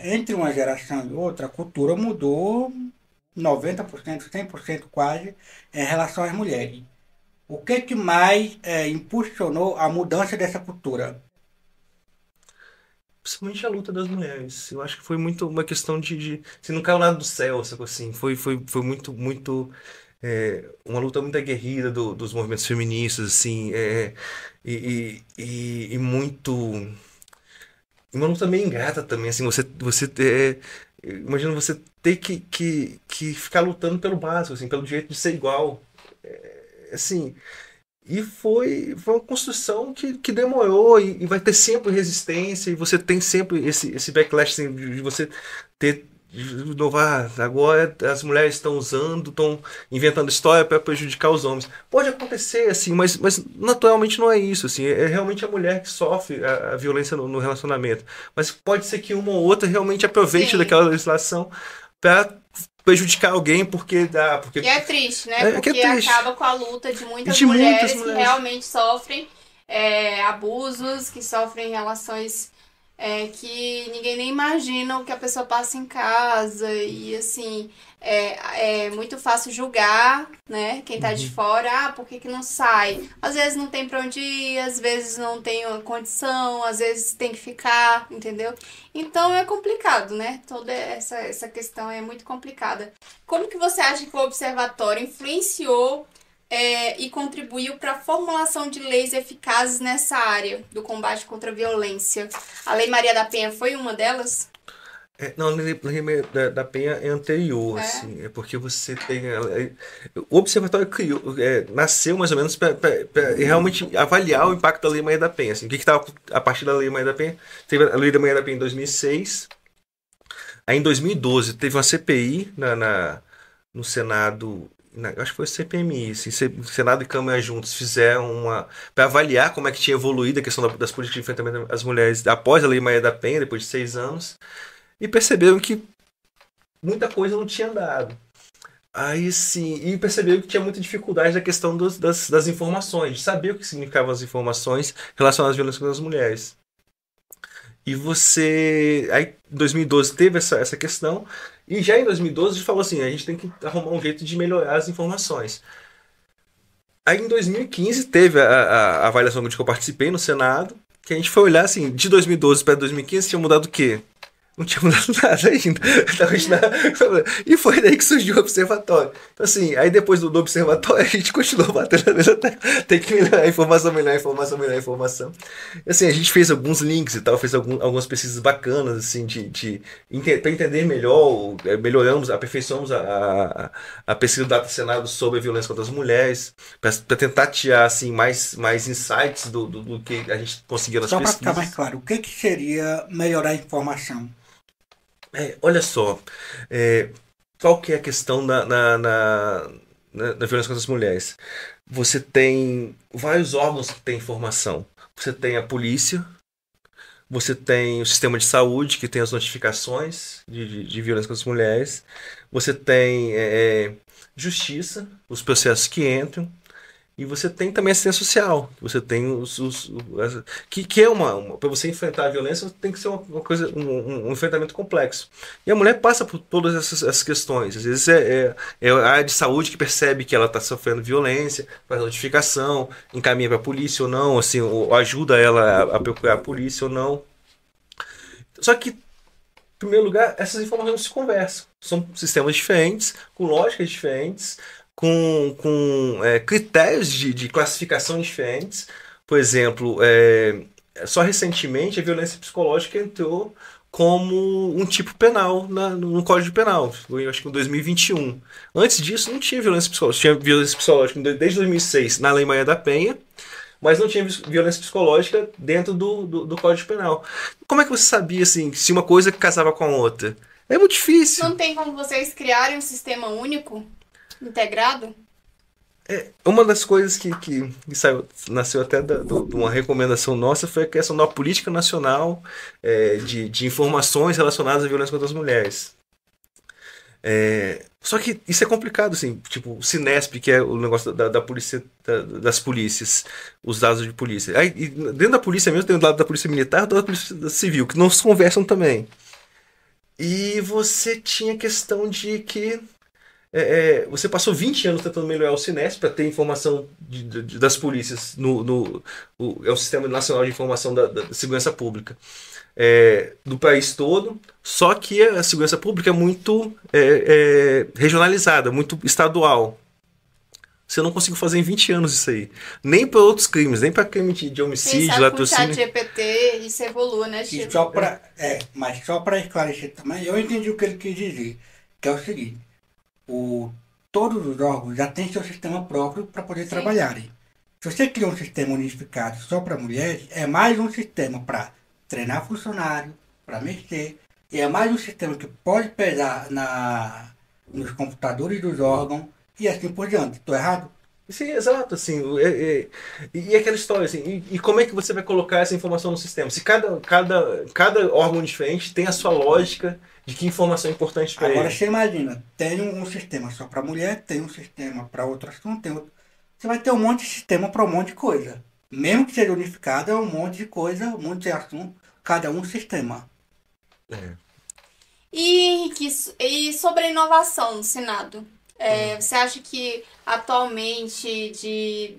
C: entre uma geração e outra, a cultura mudou 90%, 100% quase, em relação às mulheres. O que mais impulsionou a mudança dessa cultura?
A: Principalmente a luta das mulheres. Eu acho que foi muito uma questão assim, não caiu nada do céu, sabe assim? Foi muito, muito. Uma luta muito aguerrida dos movimentos feministas, assim, e muito. Uma luta meio ingrata também, assim, imagina você ter que ficar lutando pelo básico, assim, pelo direito de ser igual. Assim, e foi uma construção que demorou e vai ter sempre resistência, e você tem sempre esse backlash, assim, de você ter de novo, agora as mulheres estão inventando história para prejudicar os homens. Pode acontecer, assim, mas naturalmente não é isso, assim, é realmente a mulher que sofre a violência no relacionamento. Mas pode ser que uma ou outra realmente aproveite daquela legislação para prejudicar alguém porque dá.
B: E é triste, né? Porque acaba com a luta de muitas mulheres que realmente sofrem abusos, que sofrem relações que ninguém nem imagina o que a pessoa passa em casa. E assim, é muito fácil julgar, né? Quem tá de fora, por que não sai? Às vezes não tem pra onde ir, às vezes não tem uma condição, às vezes tem que ficar, entendeu? Então é complicado, né? Toda essa questão é muito complicada. Como que você acha que o observatório influenciou e contribuiu para a formulação de leis eficazes nessa área do combate contra a violência? A Lei Maria da Penha foi uma delas?
A: Não, a Lei da Penha é anterior, assim, porque você tem... O Observatório nasceu mais ou menos para realmente avaliar o impacto da Lei Maria da Penha. Assim, o que estava a partir da Lei Maria da Penha? Teve a Lei da Maria da Penha em 2006, aí em 2012 teve uma CPI no Senado... Acho que foi o CPMI, assim, Senado e Câmara juntos fizeram para avaliar como é que tinha evoluído a questão das políticas de enfrentamento às mulheres após a Lei Maria da Penha, depois de 6 anos, e perceberam que muita coisa não tinha dado. Aí sim, e perceberam que tinha muita dificuldade na questão das informações, de saber o que significavam as informações relacionadas às violências contra as mulheres. E aí em 2012 teve essa questão, e já em 2012 a gente falou assim, a gente tem que arrumar um jeito de melhorar as informações. Aí em 2015 teve a avaliação que eu participei no Senado, que a gente foi olhar assim, de 2012 para 2015 tinha mudado o quê? Não tinha mudado nada ainda. E foi daí que surgiu o observatório. Então, assim, aí depois do observatório, a gente continuou batendo na mesma tecla. Tem que melhorar a informação, melhorar a informação, melhorar a informação. E, assim, a gente fez alguns links e tal, fez algumas pesquisas bacanas, assim, para entender melhor, melhoramos, aperfeiçoamos a pesquisa do Data Senado sobre a violência contra as mulheres, para tentar tirar, assim, mais insights do que a gente conseguia nas pesquisas.
C: Só para ficar mais claro, o que seria melhorar a informação?
A: Olha só, qual que é a questão na violência contra as mulheres? Você tem vários órgãos que têm informação. Você tem a polícia, você tem o sistema de saúde, que tem as notificações de violência contra as mulheres, você tem justiça, os processos que entram, e você tem também assistência social. Você tem que é para você enfrentar a violência, tem que ser uma coisa, um enfrentamento complexo. E a mulher passa por todas essas questões. Às vezes é a área de saúde que percebe que ela está sofrendo violência, faz notificação, encaminha para a polícia ou não, assim, ou ajuda ela a procurar a polícia ou não. Só que, em primeiro lugar, essas informações não se conversam. São sistemas diferentes, com lógicas diferentes, com critérios de classificação diferentes. Por exemplo, só recentemente a violência psicológica entrou como um tipo penal no Código Penal, eu acho que em 2021. Antes disso não tinha violência psicológica. Tinha violência psicológica desde 2006 na Lei Maria da Penha, mas não tinha violência psicológica dentro do Código Penal. Como é que você sabia assim, se uma coisa casava com a outra? É muito difícil.
B: Não tem como vocês criarem um sistema único? Integrado?
A: Uma das coisas que nasceu até de uma recomendação nossa foi a questão da política nacional de informações relacionadas à violência contra as mulheres. Só que isso é complicado, assim, tipo o Cinesp, que é o negócio da polícia, das polícias, os dados de polícia. Aí, e dentro da polícia mesmo tem o lado da polícia militar e o lado da polícia civil, que não se conversam também. E você tinha questão de que você passou 20 anos tentando melhorar o Cinesp para ter informação das polícias é o Sistema Nacional de Informação da Segurança Pública do país todo, só que a segurança pública é muito regionalizada, muito estadual. Você não conseguiu fazer em 20 anos isso aí. Nem para outros crimes, nem para crime de homicídio, latrocínio.
B: Com o ChatGPT isso evolua, né, Chico?
C: Mas só para esclarecer também, eu entendi o que ele quis dizer, que é o seguinte: todos os órgãos já têm seu sistema próprio para poder trabalharem. Se você cria um sistema unificado só para mulheres, é mais um sistema para treinar funcionário, para mexer, e é mais um sistema que pode pesar nos computadores dos órgãos e assim por diante. Estou errado?
A: Sim, exato, assim, e aquela história, assim, e como é que você vai colocar essa informação no sistema? Se cada órgão diferente tem a sua lógica de que informação é importante para ele.
C: Agora você imagina, tem um sistema só para mulher, tem um sistema para outro assunto, tem outro. Você vai ter um monte de sistema para um monte de coisa. Mesmo que seja unificado, é um monte de coisa, um monte de assunto, cada um sistema.
A: É.
B: E sobre a inovação no Senado? Você acha que atualmente,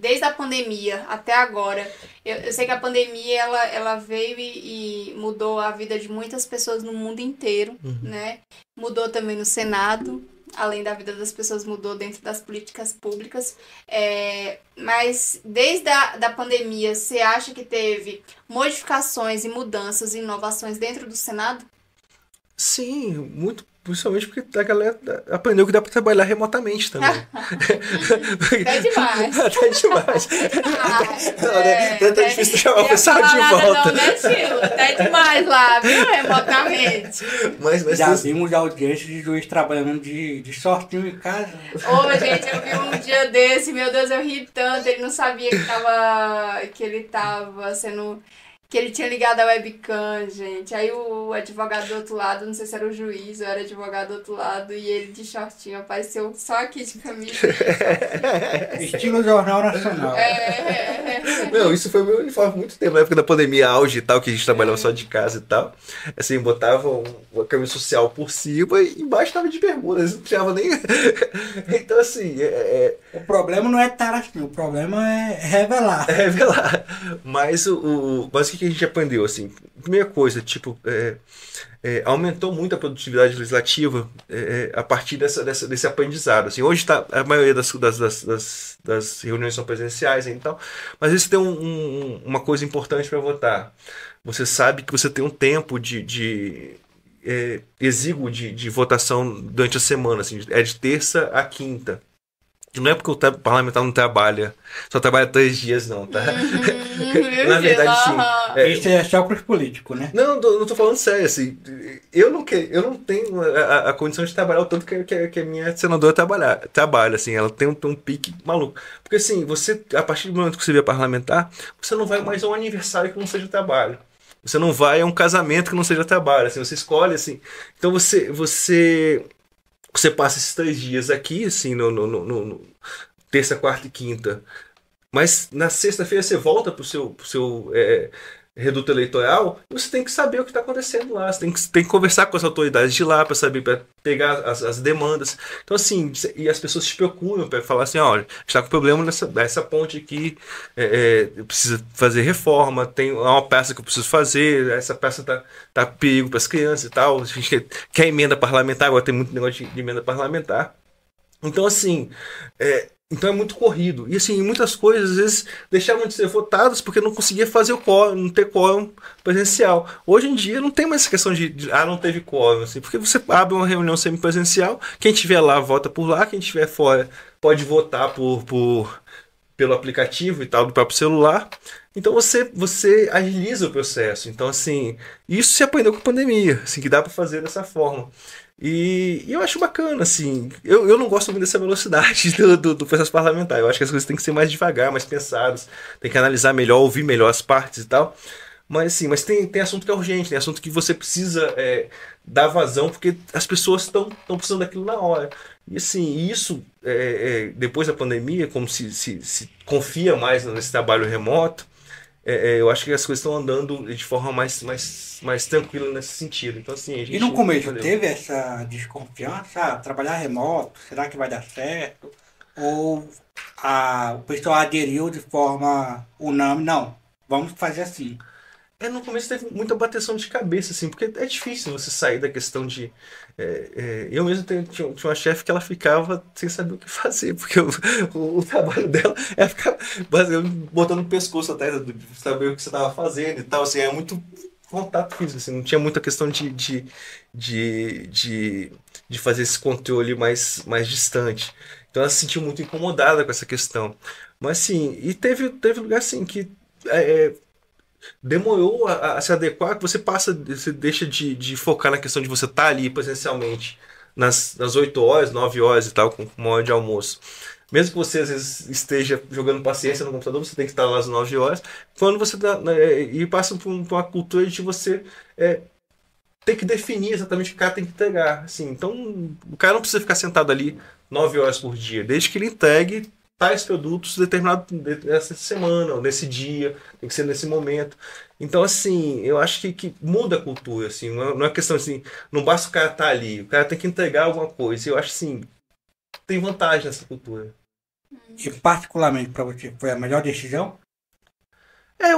B: desde a pandemia até agora, eu sei que a pandemia ela veio e mudou a vida de muitas pessoas no mundo inteiro, né? Mudou também no Senado, além da vida das pessoas, mudou dentro das políticas públicas. Mas desde da pandemia, você acha que teve modificações e mudanças e inovações dentro do Senado?
A: Sim, muito, principalmente porque a galera aprendeu que dá para trabalhar remotamente também.
B: Até demais.
A: Até demais. Até difícil chamar o pessoal de
B: Nada
A: volta.
B: não, né, tio? Até demais lá, viu? Remotamente.
C: Mas já vimos audiência de juiz trabalhando de shortinho em casa.
B: Ô, gente, eu vi um dia desse, meu Deus, eu ri tanto, ele não sabia que ele tava sendo... Que ele tinha ligado a webcam, gente. Aí o advogado do outro lado, não sei se era o juiz ou era o advogado do outro lado, e ele de shortinho apareceu só aqui de camisa.
C: Estilo Jornal Nacional.
A: Não, isso foi meu uniforme há muito tempo, na época da pandemia auge e tal, que a gente trabalhava só de casa e tal. Assim, botava uma camisa social por cima e embaixo tava de bermudas, não precisava nem. Então, assim.
C: O problema não é estar assim, o problema é revelar.
A: É revelar. Mas o que a gente aprendeu, assim? Primeira coisa, tipo, aumentou muito a produtividade legislativa a partir desse aprendizado. Assim, hoje a maioria das reuniões são presenciais, então, mas isso tem uma coisa importante para votar. Você sabe que você tem um tempo exíguo de votação durante a semana, assim, é de terça a quinta. Não é porque o parlamentar não trabalha, só trabalha 3 dias, não, tá? Na verdade, sim.
C: Isso é só para os políticos, né?
A: Não tô falando sério, assim. Eu não tenho a condição de trabalhar o tanto que a minha senadora trabalha, assim. Ela tem um pique maluco. Porque, assim, a partir do momento que você vê parlamentar, você não vai mais a um aniversário que não seja trabalho. Você não vai a um casamento que não seja trabalho, assim. Você escolhe, assim. Então, você passa esses 3 dias aqui, assim, no terça, quarta e quinta. Mas na sexta-feira você volta pro seu reduto eleitoral e você tem que saber o que está acontecendo lá. Você tem que conversar com as autoridades de lá para saber, para pegar as demandas. Então, assim, e as pessoas te procuram para falar assim: olha, está com problema nessa ponte aqui, precisa fazer reforma, tem uma peça que eu preciso fazer, essa peça tá perigo para as crianças e tal. A gente quer emenda parlamentar, agora tem muito negócio de emenda parlamentar. Então, assim, então é muito corrido. E, assim, muitas coisas, às vezes, deixavam de ser votadas porque não conseguia fazer o quórum, não ter quórum presencial. Hoje em dia, não tem mais essa questão de não teve quórum, assim, porque você abre uma reunião semipresencial, quem estiver lá, vota por lá, quem estiver fora pode votar pelo aplicativo e tal, do próprio celular. Então, você agiliza o processo. Então, assim, isso se aprendeu com a pandemia, assim, que dá para fazer dessa forma. E eu acho bacana, assim. Eu não gosto muito dessa velocidade do processo parlamentar. Eu acho que as coisas têm que ser mais devagar, mais pensadas. Tem que analisar melhor, ouvir melhor as partes e tal. Mas, sim, tem assunto que é urgente, tem assunto que você precisa dar vazão, porque as pessoas estão precisando daquilo na hora. E, assim, isso, depois da pandemia, como se confia mais nesse trabalho remoto, eu acho que as coisas estão andando de forma mais tranquila nesse sentido. Então, assim, a gente,
C: e no começo teve essa desconfiança? Trabalhar remoto, será que vai dar certo? Ou o pessoal aderiu de forma unânime? Não, vamos fazer assim.
A: No começo teve muita bateção de cabeça, assim, porque é difícil você sair da questão de... eu mesmo tinha uma chefe que ela ficava sem saber o que fazer, porque o trabalho dela é ficar botando o pescoço atrás de saber o que você estava fazendo e tal, assim, é muito contato físico, assim, não tinha muita questão de fazer esse controle mais distante. Então ela se sentiu muito incomodada com essa questão. Mas, sim, e teve lugar, assim, que... demorou a se adequar, que você deixa de focar na questão de você estar ali presencialmente nas 8 horas, 9 horas e tal, com uma hora de almoço. Mesmo que você às vezes esteja jogando paciência no computador, você tem que estar lá às 9 horas. Quando você e passa por uma cultura de você ter que definir exatamente o que o cara tem que entregar. Assim, então, o cara não precisa ficar sentado ali 9 horas por dia, desde que ele entregue tais produtos nessa semana, ou nesse dia, tem que ser nesse momento. Então, assim, eu acho que muda a cultura, assim, não é questão assim, não basta o cara estar ali, o cara tem que entregar alguma coisa. Eu acho, assim, tem vantagem nessa cultura.
C: E particularmente para você, foi a melhor decisão?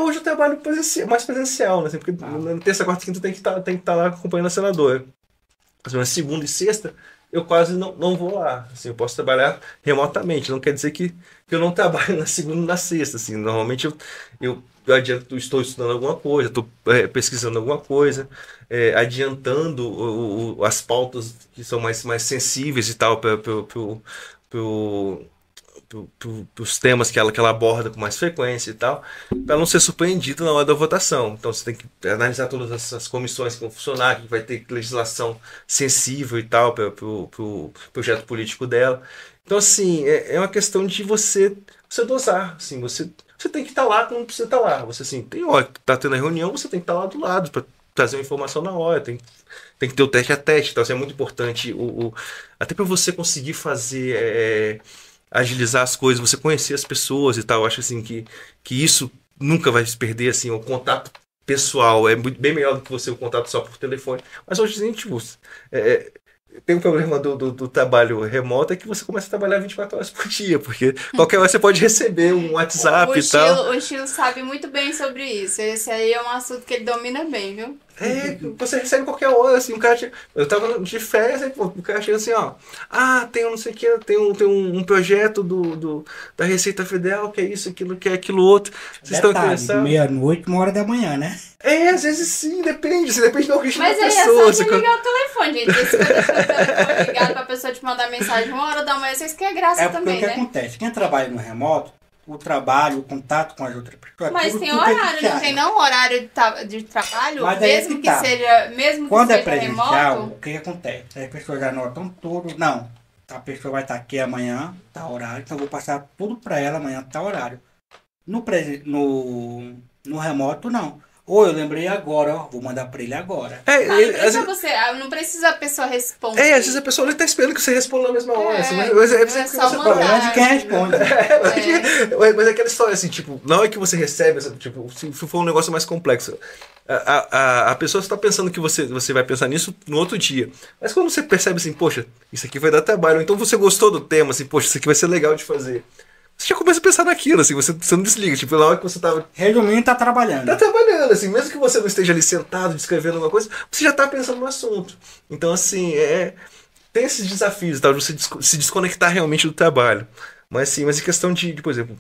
A: Hoje eu trabalho mais presencial, né? Assim, porque na terça, quarta e quinta tem que estar lá acompanhando a senadora. Mas segunda e sexta, eu quase não vou lá. Assim, eu posso trabalhar remotamente. Não quer dizer que eu não trabalho na segunda e na sexta. Assim. Normalmente eu estou estudando alguma coisa, estou pesquisando alguma coisa, adiantando as pautas que são mais sensíveis e tal para os temas que ela aborda com mais frequência e tal, para não ser surpreendido na hora da votação. Então você tem que analisar todas essas comissões que vão funcionar, que vai ter legislação sensível e tal para o projeto político dela. Então, assim, é uma questão de você dosar. Assim, você tem que estar lá quando precisa estar lá. Você, assim, tem hora que está tendo a reunião, você tem que estar lá do lado para trazer uma informação na hora. Tem que ter o teste a teste. Então, assim, é muito importante até para você conseguir fazer agilizar as coisas, você conhecer as pessoas e tal. Eu acho assim que isso nunca vai se perder, assim, o contato pessoal é bem melhor do que você o contato só por telefone. Mas hoje, gente, tem um problema do trabalho remoto, é que você começa a trabalhar 24 horas por dia, porque qualquer hora você pode receber um WhatsApp e tal.
B: O Chilo sabe muito bem sobre isso. Esse aí é um assunto que ele domina bem, viu?
A: Você recebe qualquer hora, assim, eu tava de férias, aí, pô, o cara chega assim, ó, tem um não sei o que, tem um projeto da Receita Federal, que é isso, aquilo, que é aquilo outro, vocês estão interessados?
C: Meia-noite, 1h da manhã, né?
A: Às vezes sim, depende do ritmo da pessoa.
B: Mas aí é só você ligar o telefone, gente. Se você deixar o telefone ligado pra pessoa te mandar mensagem 1h da manhã, vocês querem graça também,
C: porque
B: né?
C: o que acontece? Quem trabalha no remoto, o trabalho, o contato com as outras pessoas...
B: Mas tem horário, não tem não horário de trabalho?
C: Mas
B: mesmo que seja
C: Quando é
B: seja
C: presencial,
B: remoto?
C: o que acontece? As pessoas já anotam tudo. Não, a pessoa vai estar aqui amanhã, tá horário, então eu vou passar tudo para ela amanhã, tá horário. No remoto, não. Ou eu lembrei agora, ó, vou mandar para ele agora.
B: Não precisa a pessoa responder.
A: Às vezes a pessoa está esperando que você responda na mesma hora. Assim,
B: É só
A: você
B: mandar.
C: De quem responde.
A: Mas é aquela história assim, tipo, na hora que você recebe, tipo, se for um negócio mais complexo, a pessoa está pensando que você vai pensar nisso no outro dia. Mas quando você percebe assim, poxa, isso aqui vai dar trabalho, ou então você gostou do tema, assim, poxa, isso aqui vai ser legal de fazer. Você já começa a pensar naquilo, assim, você não desliga. Tipo, na hora que você tava...
C: Resumindo, tá trabalhando.
A: Tá trabalhando, assim, mesmo que você não esteja ali sentado, descrevendo alguma coisa, você já tá pensando no assunto. Então, assim, tem esses desafios, tá? De você se desconectar realmente do trabalho. Mas em questão de por exemplo,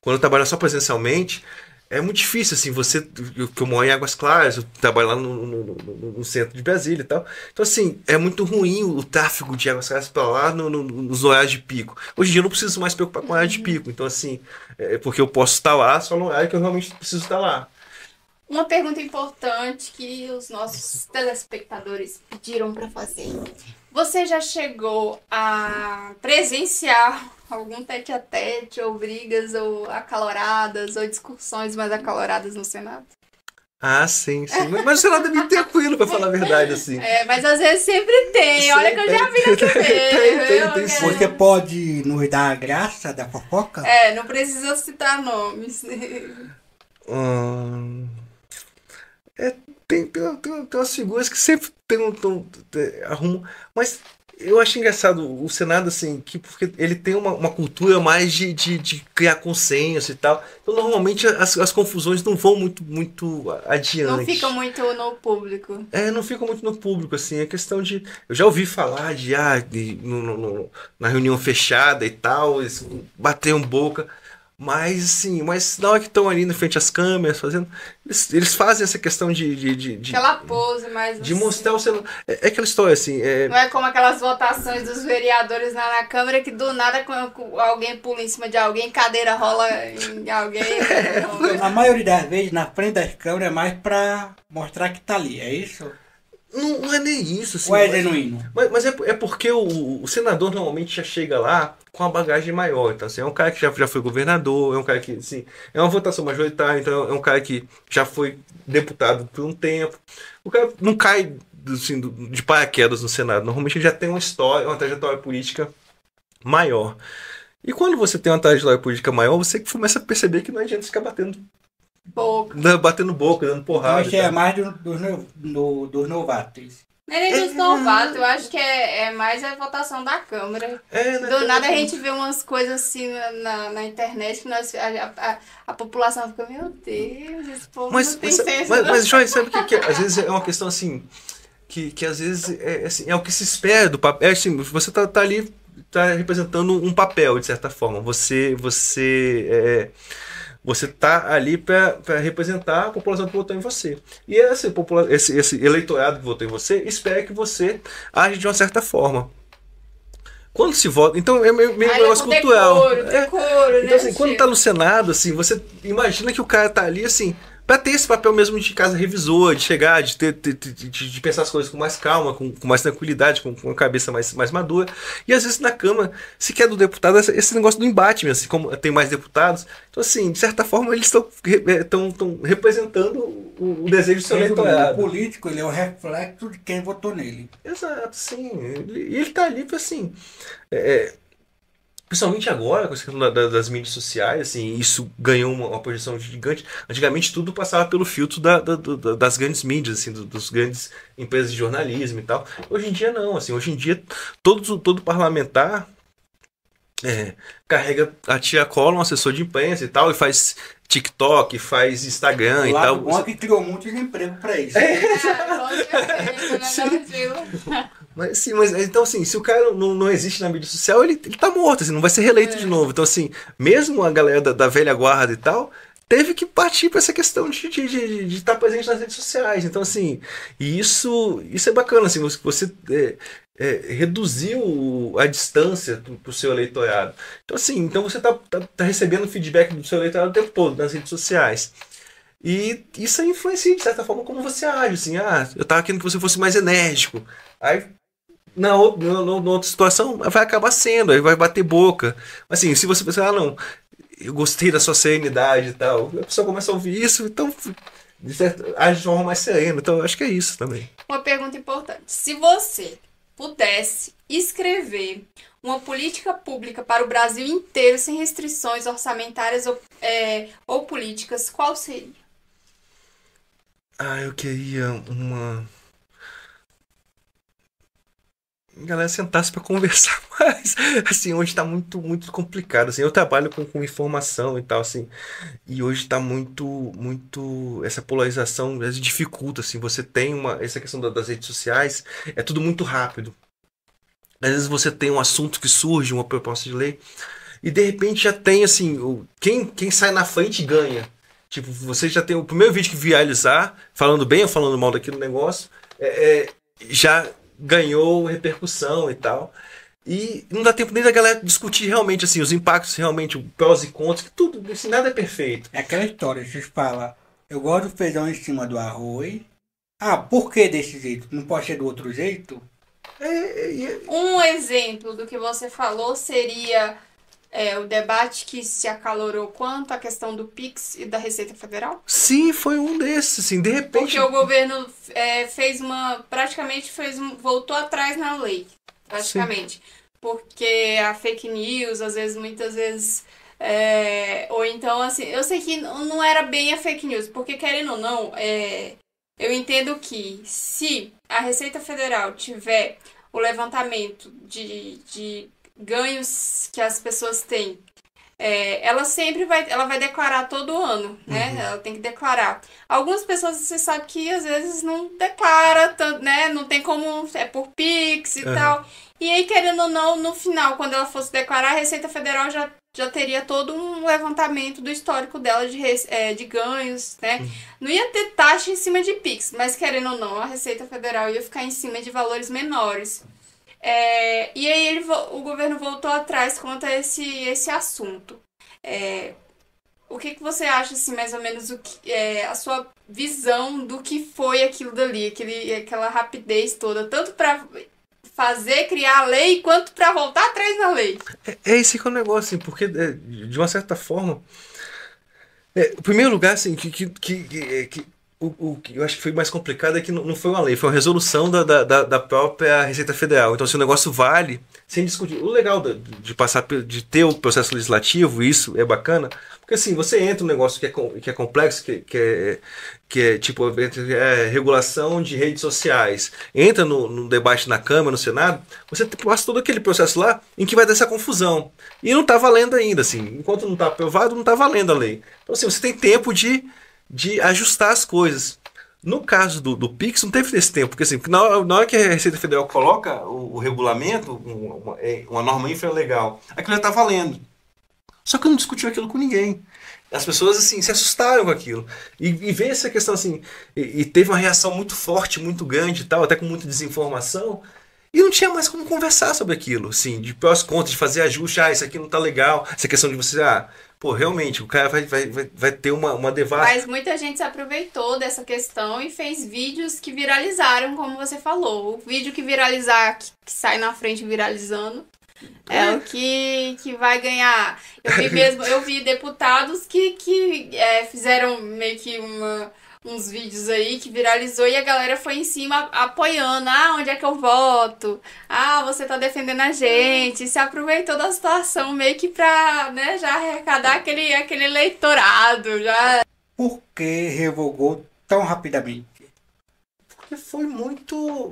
A: quando eu trabalho só presencialmente, é muito difícil, assim, que eu moro em Águas Claras, eu trabalho lá no centro de Brasília e tal. Então, assim, é muito ruim o tráfego de Águas Claras para lá nos horários de pico. Hoje em dia eu não preciso mais preocupar com o horário de pico. Então, assim, porque eu posso estar lá só no horário que eu realmente preciso estar lá.
B: Uma pergunta importante que os nossos telespectadores pediram para fazer. Você já chegou a presenciar algum tete-a-tete, ou brigas, ou acaloradas, ou discussões mais acaloradas no Senado?
A: Sim. Mas o Senado é bem tranquilo, pra falar a verdade, assim.
B: Mas às vezes sempre tem. Olha que eu já vi na TV.
A: Tem.
C: Você pode nos dar a graça da fofoca?
B: Não precisa citar nomes.
A: Tem umas figuras que sempre arrumam, mas eu acho engraçado o Senado, assim, porque ele tem uma cultura mais de criar consenso e tal. Então, normalmente, as confusões não vão muito adiante.
B: Não ficam muito no público.
A: Não ficam muito no público, assim. É questão de... Eu já ouvi falar na reunião fechada e tal, eles bateram boca. Mas, assim, na hora que estão ali na frente às câmeras, fazendo... Eles fazem essa questão de
B: aquela pose mais...
A: De mostrar o celular. É aquela história, assim...
B: Não é como aquelas votações dos vereadores na Câmara, que do nada alguém pula em cima de alguém, cadeira rola em alguém.
C: A maioria das vezes, na frente das câmeras, é mais pra mostrar que tá ali, é isso?
A: Não é nem isso, assim.
C: Ou é genuíno?
A: Mas é porque o senador normalmente já chega lá com uma bagagem maior. Então, assim, é um cara que já foi governador, é um cara que, assim, é uma votação majoritária, então é um cara que já foi deputado por um tempo. O cara não cai, assim, de paraquedas no Senado. Normalmente ele já tem uma história, uma trajetória política maior. E quando você tem uma trajetória política maior, você começa a perceber que não adianta ficar batendo boca, dando porrada.
C: Mas é mais dos novatos.
B: Não é nem dos novatos, eu acho que é mais a votação da Câmara. Do nada a gente vê umas coisas assim na internet que a população fica, meu Deus, esse povo não tem senso.
A: Mas Joyce, sabe que às vezes é uma questão assim, que às vezes assim, é o que se espera do papel. Assim, você tá ali, tá representando um papel, de certa forma. Você tá ali para representar a população que votou em você. E esse eleitorado que votou em você espera que você age de uma certa forma. Quando se vota... Então é meio negócio cultural.
B: Decoro,
A: então, assim, quando tá no Senado, assim, você imagina que o cara tá ali, assim, para ter esse papel mesmo de casa revisor, de chegar, de pensar as coisas com mais calma, com mais tranquilidade, com a cabeça mais madura. E às vezes na Câmara, se quer do deputado, esse negócio do embate mesmo, assim, como tem mais deputados. Então, assim, de certa forma, eles estão representando o desejo do seu eleitorado.
C: O político, ele é o reflexo de quem votou nele.
A: Exato, sim. Ele tá ali para, assim... Principalmente agora, com essa questão das mídias sociais, assim, isso ganhou uma projeção gigante. Antigamente tudo passava pelo filtro das grandes mídias, assim, dos grandes empresas de jornalismo e tal. Hoje em dia não, assim, hoje em dia todo parlamentar carrega a tia cola, um assessor de imprensa e tal, e faz TikTok, faz Instagram e tal.
C: O bom é que criou muitos empregos para isso.
A: Mas então assim, se o cara não existe na mídia social, ele tá morto, assim, não vai ser reeleito de novo. Então assim, mesmo a galera da velha guarda e tal, teve que partir para essa questão de estar presente nas redes sociais. Então assim, e isso é bacana, assim, você reduziu a distância pro seu eleitorado. Então assim, você tá recebendo feedback do seu eleitorado o tempo todo nas redes sociais. E isso influencia, de certa forma, como você age. Assim, eu tava querendo que você fosse mais enérgico. Aí, na outra situação, vai acabar sendo, aí vai bater boca. Assim, se você pensar, não, eu gostei da sua serenidade e tal, a pessoa começa a ouvir isso, então age de uma forma mais serena. Então, eu acho que é isso também.
B: Uma pergunta importante. Se você pudesse escrever uma política pública para o Brasil inteiro, sem restrições orçamentárias ou políticas, qual seria?
A: Eu queria galera sentasse para conversar mais. Assim, hoje tá muito, muito complicado. Assim, eu trabalho com informação e tal, assim, e hoje tá muito, essa polarização dificulta, assim, você tem essa questão das redes sociais, é tudo muito rápido. Às vezes você tem um assunto que surge, uma proposta de lei, e de repente já tem, assim, quem sai na frente ganha. Tipo, você já tem o primeiro vídeo que viralizar, falando bem ou falando mal daquele negócio, já ganhou repercussão e tal. E não dá tempo nem da galera discutir realmente, assim, os impactos, realmente, prós e contras, que tudo, assim, nada é perfeito.
C: É aquela história, vocês falam, eu gosto do feijão em cima do arroz. Por que desse jeito? Não pode ser do outro jeito?
B: Um exemplo do que você falou seria o debate que se acalorou quanto à questão do PIX e da Receita Federal?
A: Sim, foi um desses, assim, de repente...
B: Porque o governo voltou atrás na lei, praticamente. Sim. Porque a fake news, muitas vezes... ou então, assim, eu sei que não era bem a fake news, porque querendo ou não, eu entendo que se a Receita Federal tiver o levantamento de ganhos que as pessoas têm, ela vai declarar todo ano, né? Uhum. Ela tem que declarar. Algumas pessoas, você sabe que às vezes não declara tanto, né? Não tem como, por Pix e tal. E aí, querendo ou não, no final, quando ela fosse declarar, a Receita Federal já teria todo um levantamento do histórico dela de ganhos, né? Uhum. Não ia ter taxa em cima de Pix, mas querendo ou não, a Receita Federal ia ficar em cima de valores menores. E aí o governo voltou atrás quanto a esse assunto. O que você acha, assim, mais ou menos, a sua visão do que foi aquilo dali, aquela rapidez toda, tanto para criar a lei, quanto para voltar atrás na lei?
A: Esse que é o negócio, assim, porque de uma certa forma, em primeiro lugar, assim, o que eu acho que foi mais complicado é que não foi uma lei, foi uma resolução da própria Receita Federal. Então, se o negócio vale, sem discutir. O legal de passar, de ter o processo legislativo, isso é bacana, porque assim, você entra um negócio que é complexo, que é tipo regulação de redes sociais, entra no debate na Câmara, no Senado, você passa todo aquele processo lá em que vai dar essa confusão. E não está valendo ainda, assim. Enquanto não está aprovado, não está valendo a lei. Então, assim, você tem tempo de ajustar as coisas. No caso do Pix, não teve esse tempo, porque assim, na hora que a Receita Federal coloca o regulamento, uma norma infralegal, aquilo já está valendo. Só que não discutiu aquilo com ninguém. As pessoas assim se assustaram com aquilo. E ver essa questão assim, e teve uma reação muito forte, muito grande e tal, até com muita desinformação. E não tinha mais como conversar sobre aquilo, assim, de prós contas, de fazer ajuste, isso aqui não tá legal, essa questão de você, pô, realmente, o cara vai ter uma devassa.
B: Mas muita gente se aproveitou dessa questão e fez vídeos que viralizaram, como você falou. O vídeo que viralizar, que sai na frente viralizando, é o que vai ganhar. Eu vi deputados que fizeram meio que uns vídeos aí que viralizou e a galera foi em cima apoiando. Onde é que eu voto? Você tá defendendo a gente. Se aproveitou da situação meio que pra, né, já arrecadar aquele eleitorado. Já.
C: Por que revogou tão rapidamente?
A: Porque foi muito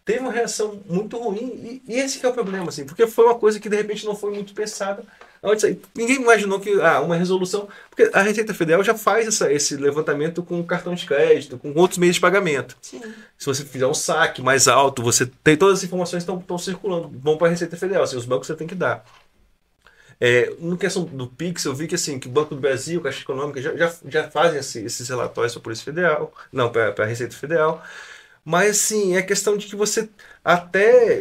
A: teve uma reação muito ruim e esse que é o problema, assim, porque foi uma coisa que de repente não foi muito pensada antes. Ninguém imaginou que uma resolução, porque a Receita Federal já faz esse levantamento com cartão de crédito, com outros meios de pagamento.
B: Sim.
A: Se você fizer um saque mais alto, você tem todas as informações que estão circulando, vão para a Receita Federal, assim, os bancos você tem que dar. No questão do Pix, eu vi que assim, que o Banco do Brasil, a Caixa Econômica já fazem esses relatórios para a Polícia Federal, não, para a Receita Federal. Mas assim, é questão de que você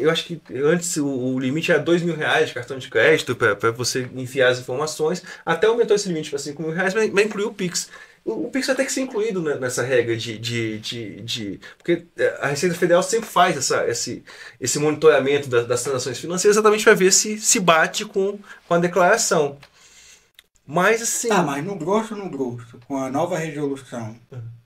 A: eu acho que antes o limite era R$ 2.000 de cartão de crédito para você enviar as informações, até aumentou esse limite para R$ 5.000, mas incluiu o Pix. O Pix vai ter que ser incluído nessa regra porque a Receita Federal sempre faz esse monitoramento das transações financeiras exatamente para ver se bate com a declaração. Mas assim...
C: mas no grosso, com a nova resolução,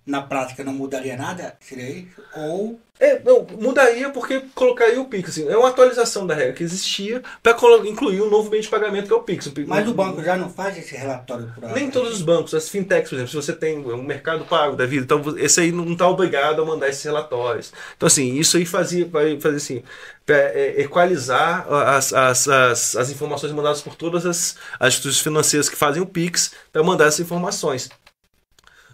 C: na prática não mudaria nada? Seria isso? Ou...
A: não, mudaria porque colocaria o Pix. Assim, é uma atualização da regra que existia para incluir um novo meio de pagamento que é o Pix.
C: Mas o banco já não faz esse relatório por
A: Nem todos os bancos, as fintechs, por exemplo, se você tem um mercado pago da vida, então esse aí não está obrigado a mandar esses relatórios. Então, assim, isso aí vai fazer assim, equalizar as informações mandadas por todas as instituições financeiras que fazem o Pix para mandar essas informações.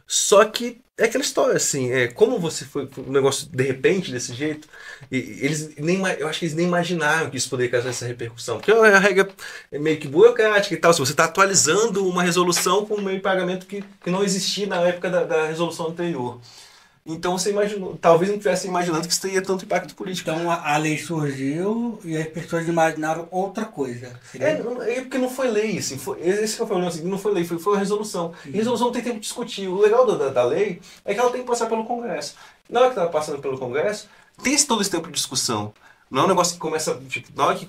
A: Só que é aquela história, assim, como você foi um negócio de repente desse jeito, e eu acho que eles nem imaginaram que isso poderia causar essa repercussão, porque a regra é meio que burocrática e tal, se você está atualizando uma resolução com um meio de pagamento que não existia na época da resolução anterior. Então você imaginou, talvez não estivesse imaginando que isso teria tanto impacto político.
C: Então a lei surgiu e as pessoas imaginaram outra coisa.
A: Porque não foi lei, assim, esse que é o problema, assim, não foi lei, foi uma resolução. E resolução não tem tempo de discutir. O legal da lei é que ela tem que passar pelo Congresso. Na hora que ela está passando pelo Congresso, tem todo esse tempo de discussão. Não é um negócio que começa, tipo, na hora que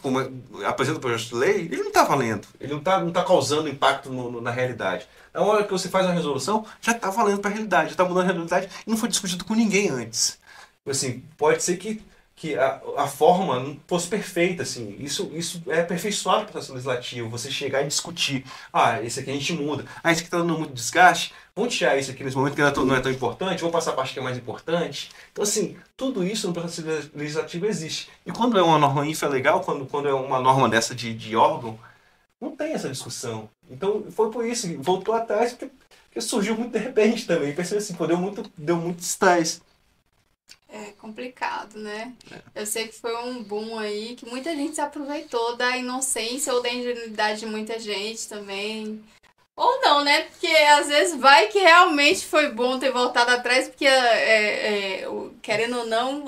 A: apresenta o projeto de lei, ele não está valendo, ele não tá causando impacto na realidade. Na hora que você faz uma resolução, já está valendo para a realidade, já está mudando a realidade e não foi discutido com ninguém antes. Assim, pode ser que a forma não fosse perfeita, assim. Isso é aperfeiçoado o processo legislativo, você chegar e discutir. Esse aqui a gente muda. Esse aqui está dando muito desgaste. Vamos tirar isso aqui nesse momento que não é tão importante, vamos passar a parte que é mais importante. Então, assim, tudo isso no processo legislativo existe. E quando é uma norma infralegal, quando é uma norma dessa de órgão, não tem essa discussão. Então, foi por isso que voltou atrás, porque surgiu muito de repente também. Percebeu assim, deu muito estresse.
B: É complicado, né? Eu sei que foi um boom aí, que muita gente se aproveitou da inocência ou da ingenuidade de muita gente também. Ou não, né? Porque às vezes vai que realmente foi bom ter voltado atrás, porque querendo ou não,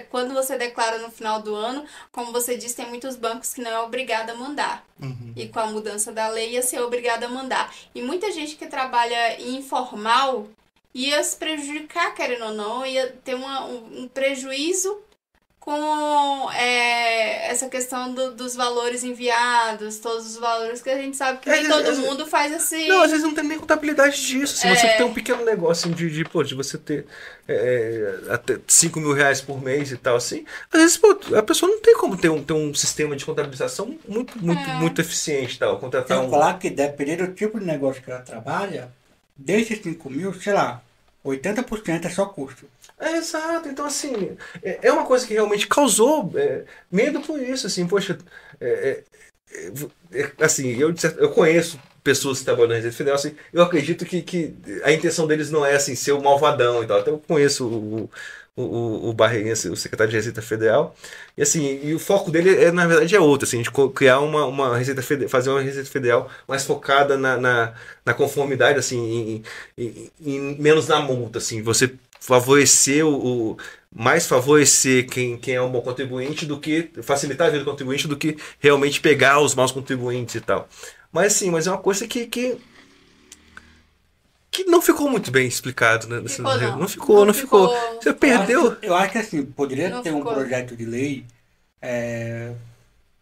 B: quando você declara no final do ano, como você disse, tem muitos bancos que não é obrigado a mandar.
A: Uhum.
B: E com a mudança da lei ia ser obrigado a mandar. E muita gente que trabalha informal ia se prejudicar, querendo ou não, ia ter um prejuízo com essa questão dos valores enviados, todos os valores que a gente sabe que nem todo mundo faz assim.
A: Não, às vezes não tem nem contabilidade disso. Se você tem um pequeno negócio assim, de você ter até 5 mil reais por mês e tal, assim, às vezes a pessoa não tem como ter um sistema de contabilização muito eficiente. Tal, contratar
C: Sem falar que dependendo do tipo de negócio que ela trabalha, desses 5 mil, sei lá, 80% é só custo.
A: Exato, então assim, é uma coisa que realmente causou medo por isso, assim, poxa, assim, eu conheço pessoas que trabalham na Receita Federal, assim, eu acredito que a intenção deles não é assim, ser o malvadão e tal, até eu conheço o Barreirinha, assim, o secretário de Receita Federal, e assim, e o foco dele na verdade é outro, assim, de criar uma Receita Federal, fazer uma Receita Federal mais focada na conformidade, assim, menos na multa, assim, você favorecer mais favorecer quem é um bom contribuinte do que facilitar a vida do contribuinte do que realmente pegar os maus contribuintes e tal. Mas é uma coisa que não ficou muito bem explicado, né? Não ficou. Você perdeu.
C: Eu acho que assim, poderia
B: Não
C: ter
B: ficou.
C: um projeto de lei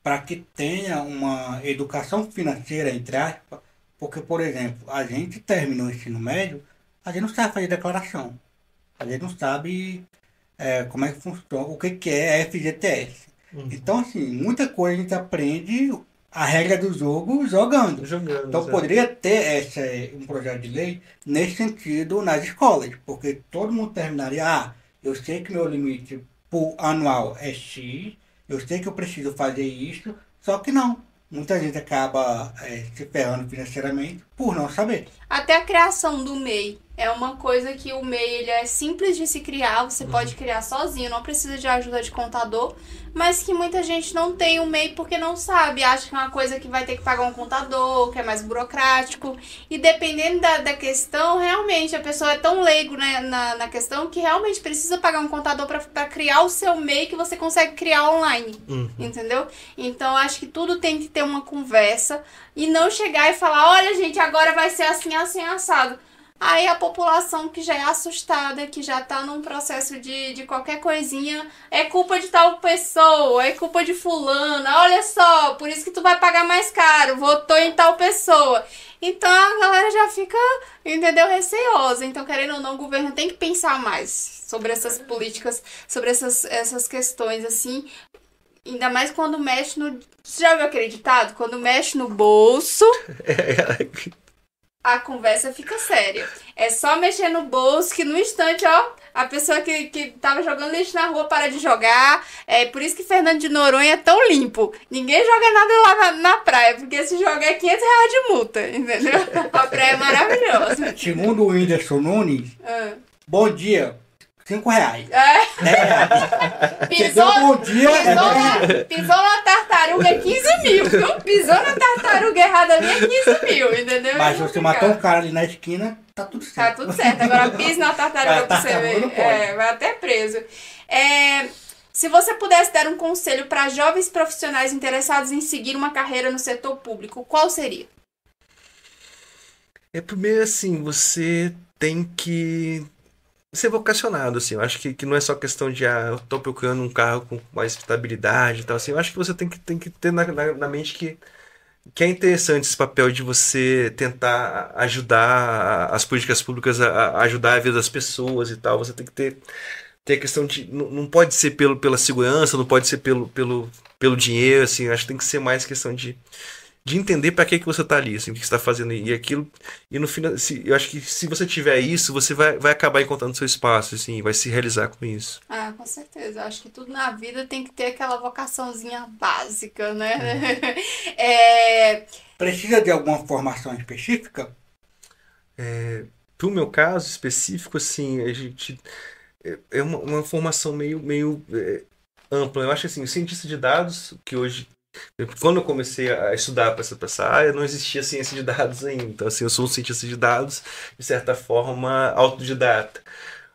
C: para que tenha uma educação financeira, entre aspas, porque, por exemplo, a gente terminou o ensino médio, a gente não sabe fazer declaração. A gente não sabe como é que funciona, o que é FGTS. Então, assim, muita coisa a gente aprende a regra do jogo jogando. Então, poderia ter um projeto de lei nesse sentido nas escolas, porque todo mundo terminaria, eu sei que meu limite por anual é X, eu sei que eu preciso fazer isso, só que não. Muita gente acaba se ferrando financeiramente por não saber.
B: Até a criação do MEI é uma coisa que o MEI ele é simples de se criar, você pode criar sozinho, não precisa de ajuda de contador, mas que muita gente não tem o MEI porque não sabe, acha que é uma coisa que vai ter que pagar um contador, que é mais burocrático, e dependendo da questão, realmente a pessoa é tão leigo, né, na questão que realmente precisa pagar um contador para criar o seu MEI que você consegue criar online, entendeu? Então acho que tudo tem que ter uma conversa e não chegar e falar, olha gente, agora vai ser assim, assim, assado. Aí a população que já é assustada, que já tá num processo de qualquer coisinha, é culpa de tal pessoa, é culpa de fulana, olha só, por isso que tu vai pagar mais caro, votou em tal pessoa. Então a galera já fica, entendeu, receosa. Então, querendo ou não, o governo tem que pensar mais sobre essas políticas, sobre essas questões, assim. Ainda mais quando mexe no... Você já viu aquele ditado? Quando mexe no bolso... A conversa fica séria. É só mexer no bolso que no instante, ó, a pessoa que tava jogando lixo na rua para de jogar. É por isso que Fernando de Noronha é tão limpo. Ninguém joga nada lá na praia, porque se jogar é 500 reais de multa, entendeu? A praia é maravilhosa.
C: Segundo o Whindersson Nunes, bom dia, 5 reais. 10 reais.
B: Pisou na tartaruga é 15 mil, viu? Pisou na tartaruga errada ali é 15 mil, entendeu?
C: Mas se você matou um cara ali na esquina, tá tudo certo.
B: Tá tudo certo. Agora pisa na tartaruga pra você ver. Vai até preso. Se você pudesse dar um conselho para jovens profissionais interessados em seguir uma carreira no setor público, qual seria?
A: Primeiro, assim, você tem que ser vocacionado, assim. Eu acho que não é só questão de, eu tô procurando um carro com mais estabilidade e tal, assim. Eu acho que você tem que ter na mente que é interessante esse papel de você tentar ajudar as políticas públicas a ajudar a vida das pessoas e tal. Você tem que ter a questão de... Não pode ser pela segurança, não pode ser pelo dinheiro, assim. Eu acho que tem que ser mais questão de entender para que você está ali, assim, o que você está fazendo e aquilo. E no final, eu acho que se você tiver isso, você vai acabar encontrando seu espaço, assim, vai se realizar com isso.
B: Com certeza. Eu acho que tudo na vida tem que ter aquela vocaçãozinha básica, né?
C: Precisa de alguma formação específica?
A: Pro meu caso específico, assim, a gente... É uma formação meio ampla. Eu acho assim, o cientista de dados, que hoje... Quando eu comecei a estudar para essa área, não existia ciência de dados ainda. Então, assim, eu sou um cientista de dados, de certa forma, autodidata.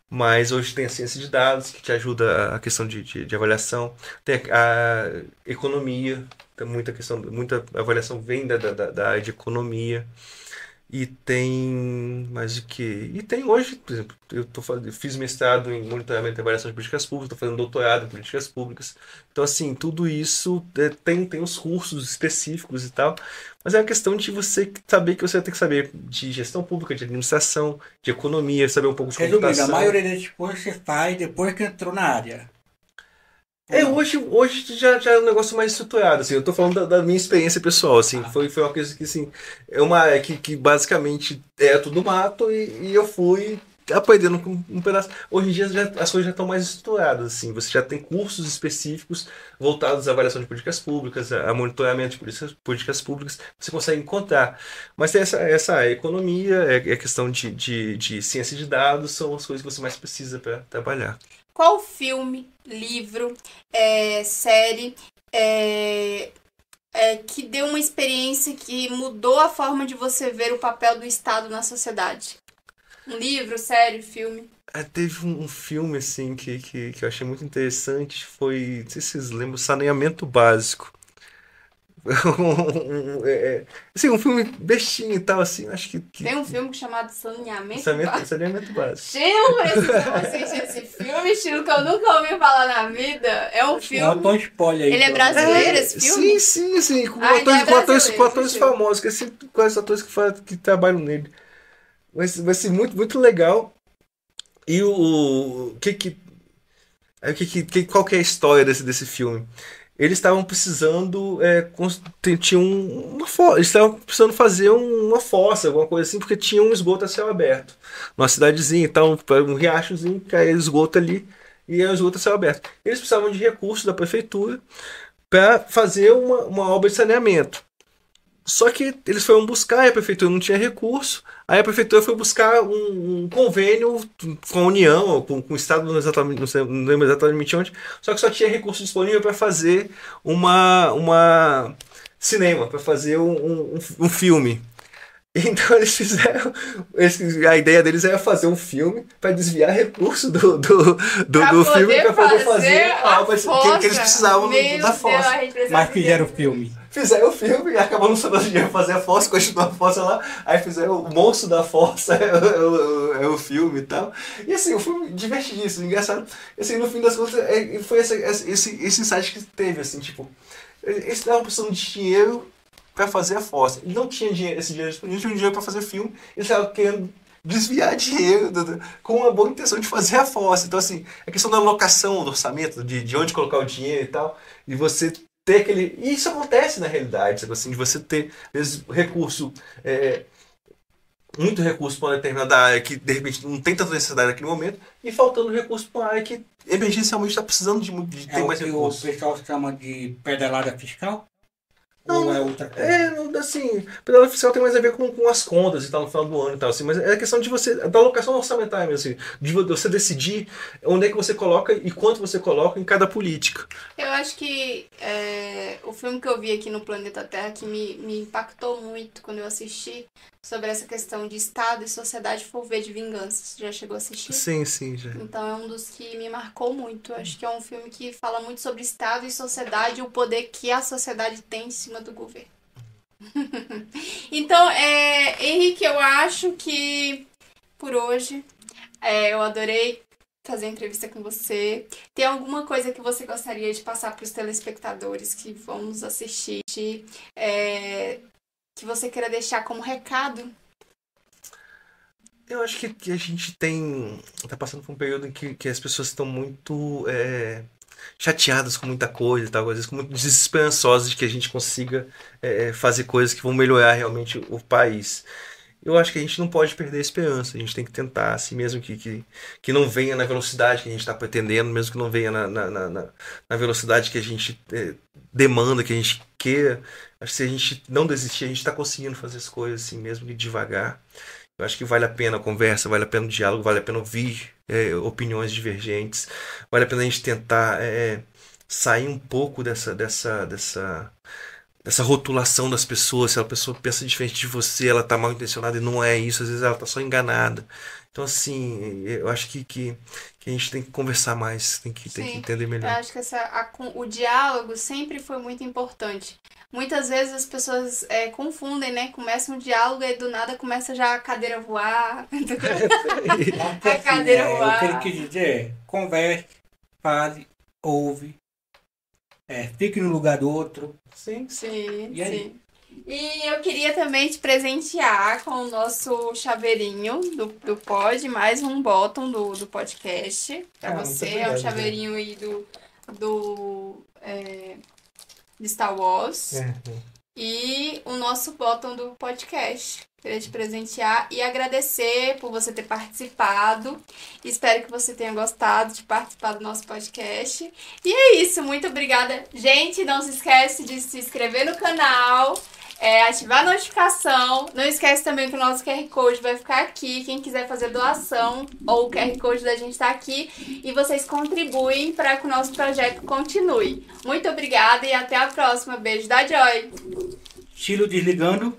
A: Mas hoje tem a ciência de dados, que te ajuda a questão de avaliação. Tem a economia, tem muita avaliação vem da área de economia. E tem mais o quê? E tem hoje, por exemplo, eu fiz mestrado em monitoramento e avaliação de políticas públicas, estou fazendo doutorado em políticas públicas. Então, assim, tudo isso tem os cursos específicos e tal, mas é uma questão de você saber que você tem que saber de gestão pública, de administração, de economia, saber um pouco de
C: Resumindo, a
A: computação.
C: maioria das coisas você faz depois que entrou na área.
A: Hoje já é um negócio mais estruturado, assim, eu tô falando da minha experiência pessoal, assim, foi uma coisa que, assim, é uma área que basicamente é tudo mato e eu fui aprendendo com um pedaço. Hoje em dia as coisas já estão mais estruturadas, assim, você já tem cursos específicos voltados à avaliação de políticas públicas, a monitoramento de políticas públicas, você consegue encontrar. Mas tem essa área, economia, é questão de ciência de dados, são as coisas que você mais precisa para trabalhar.
B: Qual filme, livro, série que deu uma experiência que mudou a forma de você ver o papel do Estado na sociedade? Um livro, série, filme?
A: Teve um filme assim que eu achei muito interessante, foi, não sei se vocês lembram, Saneamento Básico. Assim, um filme bestinho e tal, assim, acho que
B: Tem um filme chamado Saneamento Básico.
A: Saneamento Básico.
B: Estilo, precisamos assistir esse filme, estilo que eu nunca ouvi falar na vida. É um filme.
C: Não, spoiler aí.
B: Ele é brasileiro, esse filme?
A: Sim, com
B: Ah, então é
A: atores
B: brasileiro,
A: famosos, que é sempre com os atores que trabalham nele. Vai ser muito, muito legal. E qual que é a história desse filme? Eles estavam precisando eles estavam precisando fazer uma fossa, alguma coisa assim, porque tinha um esgoto a céu aberto. Numa cidadezinha, então, um riachozinho, caía esgoto ali e era um esgoto a céu aberto. Eles precisavam de recursos da prefeitura para fazer uma obra de saneamento. Só que eles foram buscar e a prefeitura não tinha recurso. Aí a prefeitura foi buscar um convênio com a União, ou com o Estado, não lembro exatamente onde, só que só tinha recurso disponível para fazer uma cinema, para fazer um filme. Então eles fizeram. A ideia deles era fazer um filme para desviar recurso do filme para poder fazer a obra que eles precisavam da fossa.
C: Mas fizeram o filme.
A: Fizeram o filme e acabou não sobrando dinheiro pra fazer a fossa, continuou a fossa lá. Aí fizeram o monstro da fossa, é o filme e tal. E assim, o filme divertidíssimo, engraçado. E assim, no fim das contas, foi esse insight que teve, assim, tipo, eles estavam precisando de dinheiro pra fazer a fossa. Ele não tinha dinheiro, esse dinheiro disponível, tinha dinheiro pra fazer filme, eles estavam querendo desviar dinheiro com uma boa intenção de fazer a fossa. Então, assim, a questão da alocação do orçamento, de onde colocar o dinheiro e tal, e você ter aquele. E isso acontece na realidade, sabe assim, de você ter, às vezes, muito recurso para uma determinada área que de repente não tem tanta necessidade naquele momento, e faltando recurso para uma área que emergencialmente está precisando de ter mais recursos.
C: O pessoal chama de pedalada fiscal?
A: Não,
C: ou é outra coisa?
A: Assim, pedalada fiscal tem mais a ver com as contas e tal, no final do ano e tal, assim, mas é a questão de você, da alocação orçamentária mesmo, assim, de você decidir onde é que você coloca e quanto você coloca em cada política.
B: Eu acho que o filme que eu vi aqui no Planeta Terra que me impactou muito quando eu assisti sobre essa questão de Estado e sociedade foi o V de Vingança. Você já chegou a assistir?
A: Sim, já.
B: Então é um dos que me marcou muito. Eu acho que é um filme que fala muito sobre Estado e sociedade e o poder que a sociedade tem em cima do governo. Então, Henrique, eu acho que por hoje eu adorei fazer a entrevista com você. Tem alguma coisa que você gostaria de passar para os telespectadores que vão nos assistir, que você queira deixar como recado?
A: Eu acho que a gente tá passando por um período em que as pessoas estão muito chateadas com muita coisa e tal, às vezes muito desesperançosas de que a gente consiga fazer coisas que vão melhorar realmente o país. Eu acho que a gente não pode perder a esperança, a gente tem que tentar, assim, mesmo que não venha na velocidade que a gente está pretendendo, mesmo que não venha na velocidade que a gente demanda, que a gente queira. Acho que se a gente não desistir, a gente está conseguindo fazer as coisas assim, mesmo que devagar. Eu acho que vale a pena a conversa, vale a pena o diálogo, vale a pena ouvir opiniões divergentes, vale a pena a gente tentar sair um pouco essa rotulação das pessoas, se a pessoa pensa diferente de você, ela tá mal intencionada e não é isso, às vezes ela tá só enganada. Então, assim, eu acho que a gente tem que conversar mais, tem que
B: Sim,
A: entender
B: eu
A: melhor.
B: acho que o diálogo sempre foi muito importante. Muitas vezes as pessoas confundem, né? Começa um diálogo e do nada começa já a cadeira voar. A cadeira
C: O que ele
B: voar.
C: quis dizer é, converse, fale, ouve, fique no lugar do outro. Sim.
B: Sim,
C: E aí?
B: sim. E eu queria também te presentear com o nosso chaveirinho do pod, mais um bottom do podcast pra
A: Muito
B: você.
A: obrigado,
B: É um
A: gente.
B: chaveirinho aí de Star Wars. E o nosso bottom do podcast. Queria te presentear e agradecer por você ter participado. Espero que você tenha gostado de participar do nosso podcast. E é isso, muito obrigada. Gente, não se esquece de se inscrever no canal, ativar a notificação. Não esquece também que o nosso QR Code vai ficar aqui. Quem quiser fazer doação, ou o QR Code da gente está aqui. E vocês contribuem para que o nosso projeto continue. Muito obrigada e até a próxima. Beijo da Joy!
C: Estilo desligando.